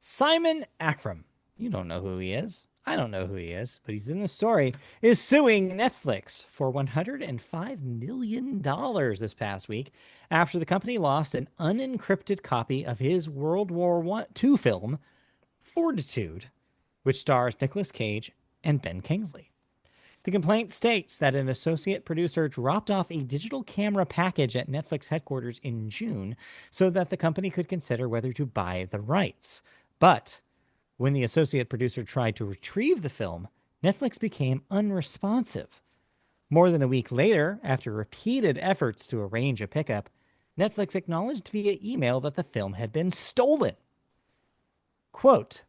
Simon Akram, you don't know who he is. I don't know who he is, but he's in the story, is suing Netflix for $105 million this past week after the company lost an unencrypted copy of his World War II film, Fortitude, which stars Nicolas Cage and Ben Kingsley. The complaint states that an associate producer dropped off a digital camera package at Netflix headquarters in June so that the company could consider whether to buy the rights. But when the associate producer tried to retrieve the film, Netflix became unresponsive. More than a week later, after repeated efforts to arrange a pickup, Netflix acknowledged via email that the film had been stolen. Quote,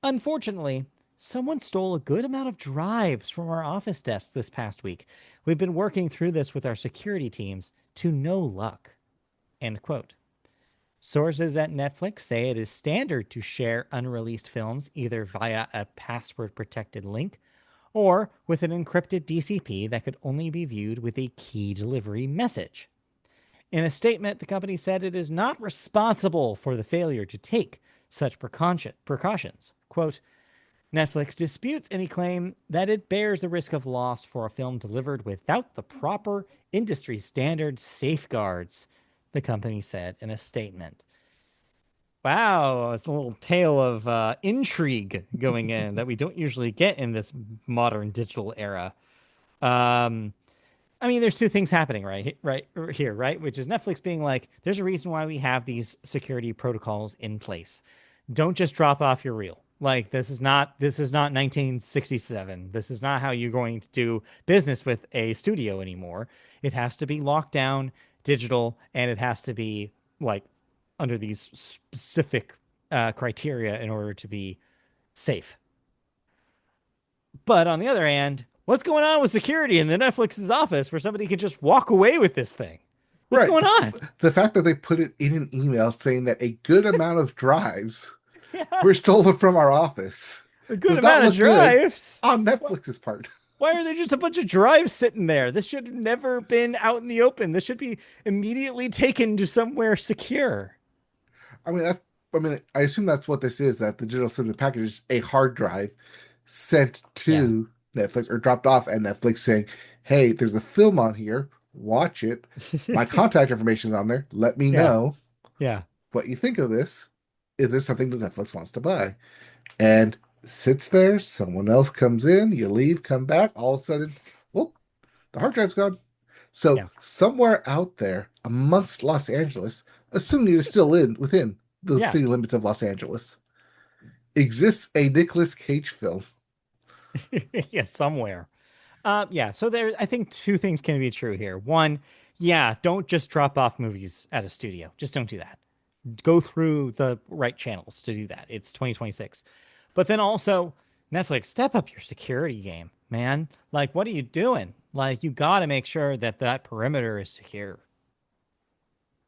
unfortunately, someone stole a good amount of drives from our office desk this past week. We've been working through this with our security teams to no luck. End quote. Sources at Netflix say it is standard to share unreleased films either via a password protected link or with an encrypted DCP that could only be viewed with a key delivery message. In a statement, the company said it is not responsible for the failure to take such precautions. Quote, Netflix disputes any claim that it bears the risk of loss for a film delivered without the proper industry standard safeguards, the company said in a statement. Wow, it's a little tale of intrigue going in that we don't usually get in this modern digital era. Um, I mean, there's two things happening right here, right? Which is Netflix being like, there's a reason why we have these security protocols in place. Don't just drop off your reel. Like this is not 1967. This is not how you're going to do business with a studio anymore. It has to be locked down, digital, and it has to be like under these specific criteria in order to be safe. But on the other hand, what's going on with security in the Netflix's office where somebody can just walk away with this thing? What's Right. going on? The fact that they put it in an email saying that a good amount of drives Yeah, were stolen from our office a good does not amount of look good drives. on Netflix's part. Why are there just a bunch of drives sitting there? This should have never been out in the open. This should be immediately taken to somewhere secure. I mean, I assume that's what this is, that the digital cinema package is a hard drive sent Yeah. to Netflix or dropped off at Netflix saying, hey, there's a film on here. Watch it. My contact information is on there. Let me Yeah. know Yeah. what you think of this. Is this something that Netflix wants to buy? And sits there, someone else comes in, you leave, come back, all of a sudden, whoop, the hard drive's gone. So Yeah. somewhere out there amongst Los Angeles, assuming it is still in within the Yeah. city limits of Los Angeles, exists a Nicolas Cage film. Yeah. Somewhere. Yeah, so there, I think two things can be true here. One, yeah, don't just drop off movies at a studio. Just don't do that. Go through the right channels to do that. It's 2026. But then also, Netflix, step up your security game, man. Like, what are you doing? Like, you got to make sure that that perimeter is secure.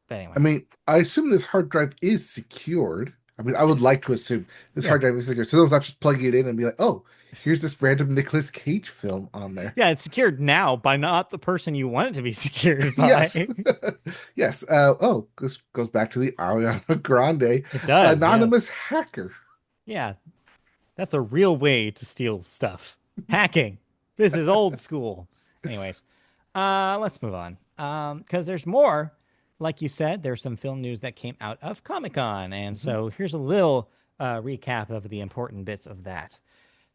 But I anyway, mean, I assume this hard drive is secured. I mean, I would like to assume this yeah. hard drive is secured. So someone's not just plugging it in and be like, oh, here's this random Nicolas Cage film on there. Yeah, it's secured now by not the person you want it to be secured Yes. by. Yes. Oh, this goes back to the Ariana Grande It does, anonymous yes. hacker. Yeah, that's a real way to steal stuff. Hacking. This is old school. Anyways, let's move on. Because there's more. Like you said, there's some film news that came out of Comic-Con, and Mhm. so here's a little recap of the important bits of that.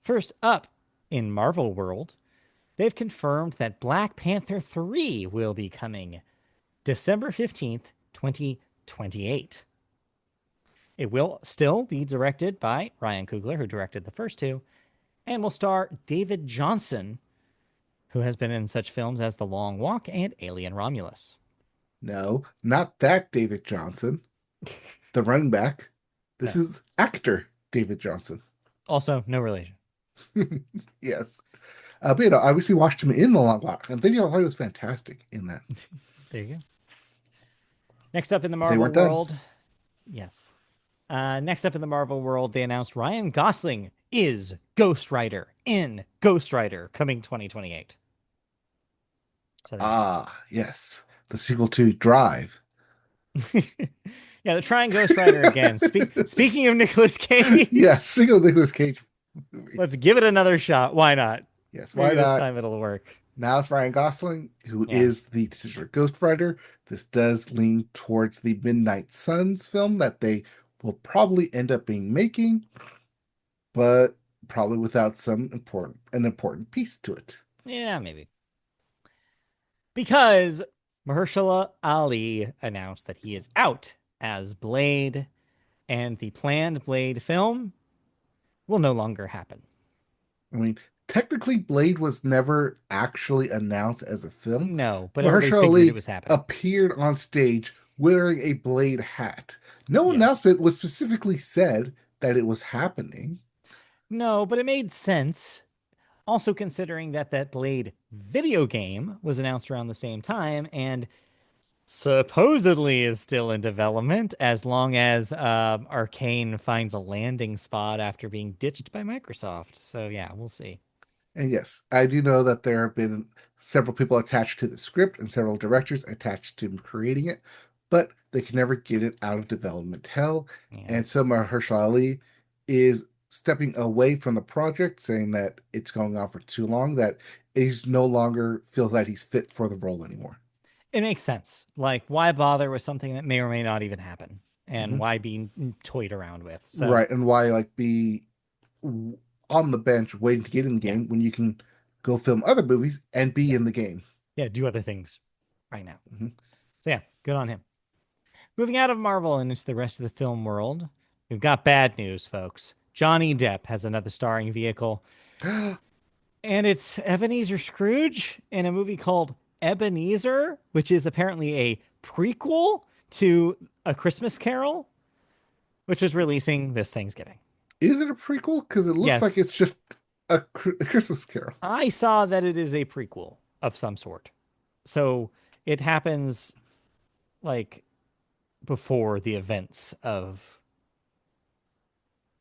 First up, in Marvel World, they've confirmed that Black Panther 3 will be coming December 15th, 2028. It will still be directed by Ryan Coogler, who directed the first two, and will star David Johnson, who has been in such films as The Long Walk and Alien Romulus. No, not that David Johnson, the running back. This No. is actor David Johnson. Also, no relation. Yes. But I recently watched him in The Long Walk, and I thought he was fantastic in that. There you go. Next up in the They Marvel weren't done. world, yes. Next up in the Marvel world, they announced Ryan Gosling is Ghost Rider in Ghost Rider coming 2028. So there Ah, yes. The sequel to Drive. you go. Yeah, they're trying Ghost Rider again. Speaking of Nicolas Cage, Yes, single Nicolas Cage let's movies. give it another shot. Why not? Yes, why Maybe this not? time it'll work. Now it's Ryan Gosling, who Yeah. is the titular Ghost Rider. This does lean towards the Midnight Suns film that they will probably end up being making, but probably without an important piece to it. Yeah, maybe. Because Mahershala Ali announced that he is out as Blade, and the planned Blade film will no longer happen. I mean, technically, Blade was never actually announced as a film. No, but everybody Mahershala figured it Ali was happening. appeared on stage wearing a Blade hat. No Yes. announcement was specifically said that it was happening. No, but it made sense. Also, considering that that Blade video game was announced around the same time and supposedly is still in development as long as Arcane finds a landing spot after being ditched by Microsoft. So, yeah, we'll see. And yes, I do know that there have been several people attached to the script and several directors attached to creating it, but they can never get it out of development hell. Yeah. And so Mahershala Ali is stepping away from the project, saying that it's going on for too long, that he's no longer feels that he's fit for the role anymore. It makes sense. Like, why bother with something that may or may not even happen? And Mhm. why be toyed around with? So, Right, and why like be on the bench waiting to get in the yeah. game when you can go film other movies and be Yeah. in the game? Yeah. Do other things right now. Mhm. So, yeah, good on him. Moving out of Marvel and into the rest of the film world, we've got bad news, folks. Johnny Depp has another starring vehicle, and it's Ebenezer Scrooge in a movie called Ebenezer, which is apparently a prequel to A Christmas Carol, which is releasing this Thanksgiving. Is it a prequel? Because it looks like Yes, it's just a Christmas Carol. I saw that it is a prequel of some sort. So it happens like before the events of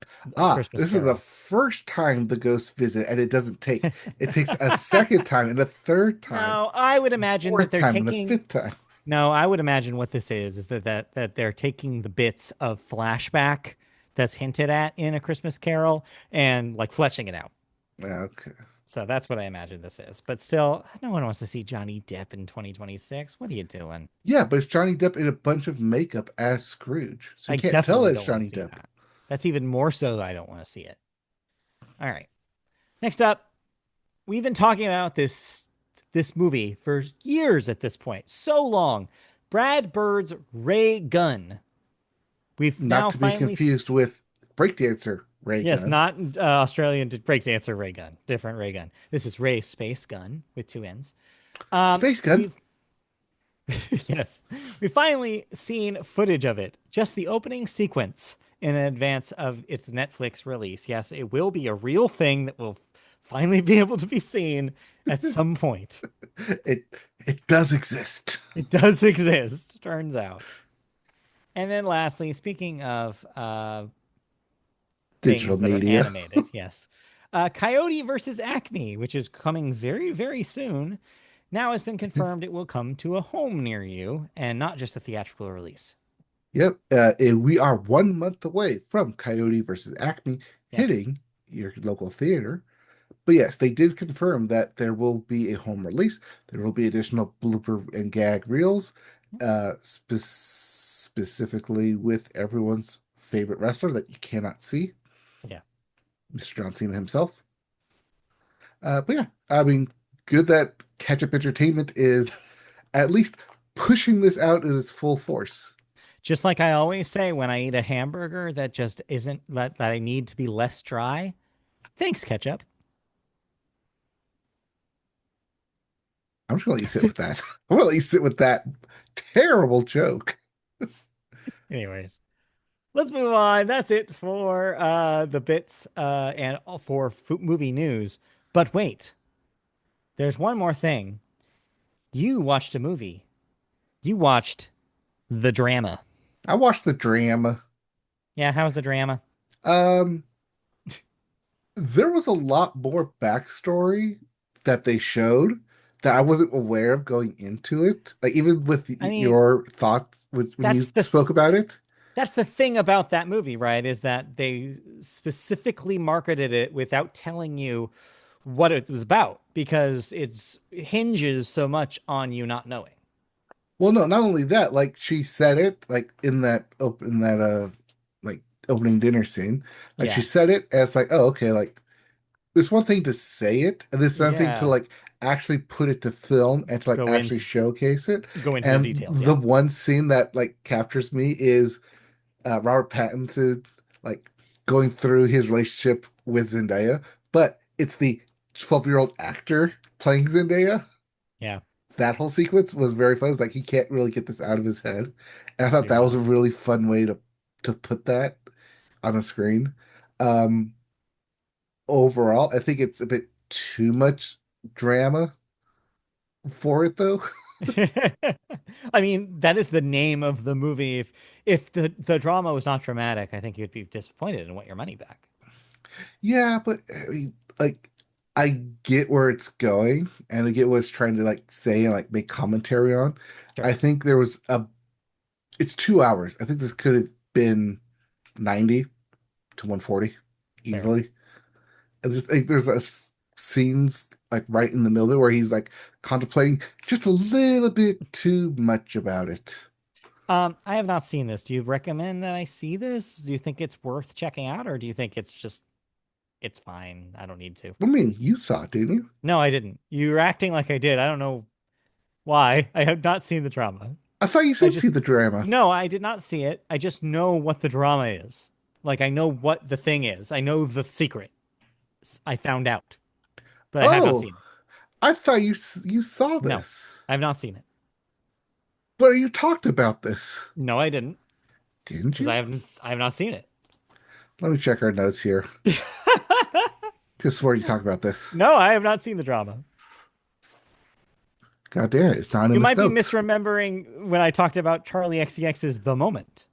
A Ah, Christmas this is the Carol. first time the ghosts visit, and it doesn't take. It takes a second time, and a third time, No, I would imagine that fourth they're time, and a taking. fifth time. No, I would imagine what this is that they're taking the bits of flashback that's hinted at in A Christmas Carol and like fleshing it out. Okay. So that's what I imagine this is. But still, no one wants to see Johnny Depp in 2026. What are you doing? Yeah, but it's Johnny Depp in a bunch of makeup as Scrooge, so you I can't tell definitely it's don't want to Johnny see Depp. that. That's even more so that I don't want to see it. All right. Next up, we've been talking about this movie for years at this point. So long. Brad Bird's Ray Gun. We've Not now to be finally confused with breakdancer Ray yes, Gun. not Australian breakdancer ray gun. Different ray gun. This is Ray Space Gun with two ends. Space Gun. We've yes, we finally seen footage of it. Just the opening sequence in advance of its Netflix release. Yes, it will be a real thing that will finally be able to be seen at some point. It it does exist. It does exist, turns out. And then lastly, speaking of Digital things that are media. animated. Yes. Coyote versus Acme, which is coming very, very soon, now has been confirmed it will come to a home near you and not just a theatrical release. Yep, we are 1 month away from Coyote versus Acme Yes. hitting your local theater. But yes, they did confirm that there will be a home release. There will be additional blooper and gag reels, specifically with everyone's favorite wrestler that you cannot see, Yeah. Mr. John Cena himself. But yeah, I mean, good that Catch Up Entertainment is at least pushing this out in its full force. Just like I always say when I eat a hamburger that just isn't that I need to be less dry. Thanks, ketchup. I'm just gonna let you sit with that. I'm gonna let you sit with that terrible joke. Anyways, let's move on. That's it for the bits and for movie news. But wait, there's one more thing. You watched a movie. You watched the drama. I watched the drama. Yeah, how's the drama? Um, there was a lot more backstory that they showed that I wasn't aware of going into it. Like even with I mean, your thoughts when you that's the spoke about it. that's the thing about that movie, right? Is that they specifically marketed it without telling you what it was about because it's hinges so much on you not knowing. Well, no, not only that, like she said it like in that like opening dinner scene. Like she Yeah. said it as like, oh, okay, like there's one thing to say it, and there's another thing to Yeah. like actually put it to film and to like Go actually into showcase it. go into the And details. the Yeah. one scene that like captures me is Robert Pattinson like going through his relationship with Zendaya, but it's the 12-year-old actor playing Zendaya. Yeah. That whole sequence was very fun. It's like he can't really get this out of his head. And I thought that was a Yeah. really fun way to put that on a screen. Um Overall, I think it's a bit too much drama for it though. I mean, that is the name of the movie. If the drama was not dramatic, I think you'd be disappointed and want your money back. Yeah, but I mean, like I get where it's going and I get what it's trying to like say and like make commentary on. I Sure. think there was a it's 2 hours. I think this could have been 90 to 140 Fair. easily. And like, there's scenes like right in the middle there where he's like contemplating just a little bit too much about it. I have not seen this. Do you recommend that I see this? Do you think it's worth checking out, or do you think it's just it's fine? I don't need to. I mean, you saw it, didn't you? No, I didn't. You're acting like I did. I don't know why. I have not seen the drama. I thought you I said see just the drama. no, I did not see it. I just know what the drama is. Like I know what the thing is. I know the secret. I found out, but I have not Oh, seen it. I thought you saw No, this. I have not seen it. But you talked about this, No, I didn't didn't because you? I have not seen it. Let me check our notes here. Just swore you talked about this. No, I have not seen the drama. God damn it, it's not in You this might be notes. misremembering when I talked about Charlie XCX's The Moment,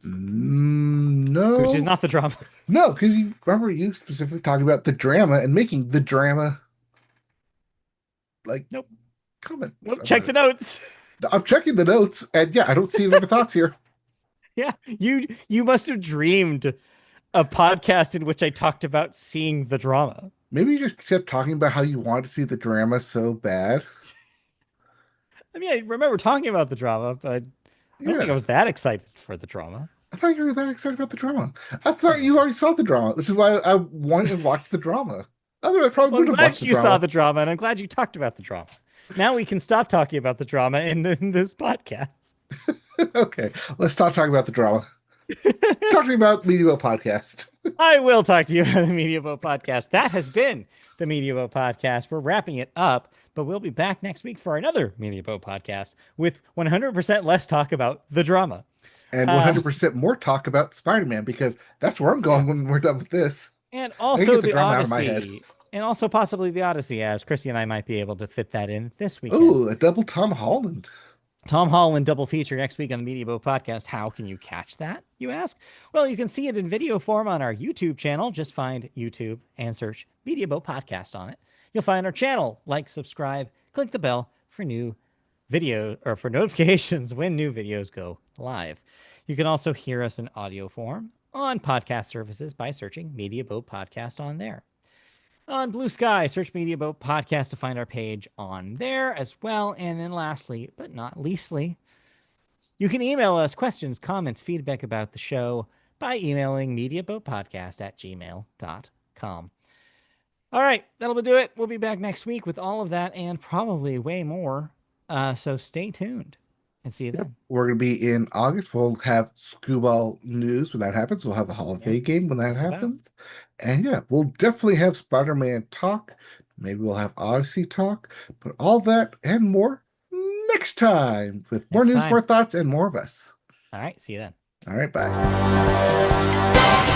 which is No, not the drama. no, because you remember you specifically talking about the drama and making the drama like Nope. comments Nope. about Check the it. notes. I'm checking the notes, and yeah, I don't see any other thoughts here. Yeah, you must have dreamed a podcast in which I talked about seeing the drama. Maybe you just kept talking about how you want to see the drama so bad. I mean, I remember talking about the drama, but I don't think I Yeah, was that excited for the drama. I thought you were that excited about the drama. I thought Anyways, you already saw the drama. This is why I went and watched the drama. Otherwise, I probably well, I'm would have watched glad the you saw drama. the drama, and I'm glad you talked about the drama. Now we can stop talking about the drama in this podcast. Okay, let's stop talking about the drama. Talk to me about Media Podcast. I will talk to you about the Media Boat Podcast. That has been the Media Boat Podcast. We're wrapping it up, but we'll be back next week for another Media Boat Podcast with 100% less talk about the drama. And Uh, 100% more talk about Spider-Man because that's where I'm yeah. going when we're done with this. And I can also get the the drama out of my head. Odyssey. And also possibly the Odyssey, as Chrissy and I might be able to fit that in this weekend. Oh, a double Tom Holland. Tom Holland double feature next week on the Media Boat Podcast. How can you catch that, you ask? Well, you can see it in video form on our YouTube channel. Just find YouTube and search Media Boat Podcast on it. You'll find our channel. Like, subscribe, click the bell for new video or for notifications when new videos go live. You can also hear us in audio form on podcast services by searching Media Boat Podcast on there. On Blue Sky, search Media Boat Podcast to find our page on there as well. And then lastly, but not leastly, you can email us questions, comments, feedback about the show by emailing mediaboatpodcast@gmail.com. All right, that'll do it. We'll be back next week with all of that and probably way more. So stay tuned. And see you Yep. then. We're going to be in August. We'll have Scuba news when that happens. We'll have the Yeah, holiday game when that just about. happens. And yeah, we'll definitely have Spider-Man talk. Maybe we'll have Odyssey talk. But all that and more next time with more Next news, more time. thoughts, and more of us. All right, see you then. All right, bye.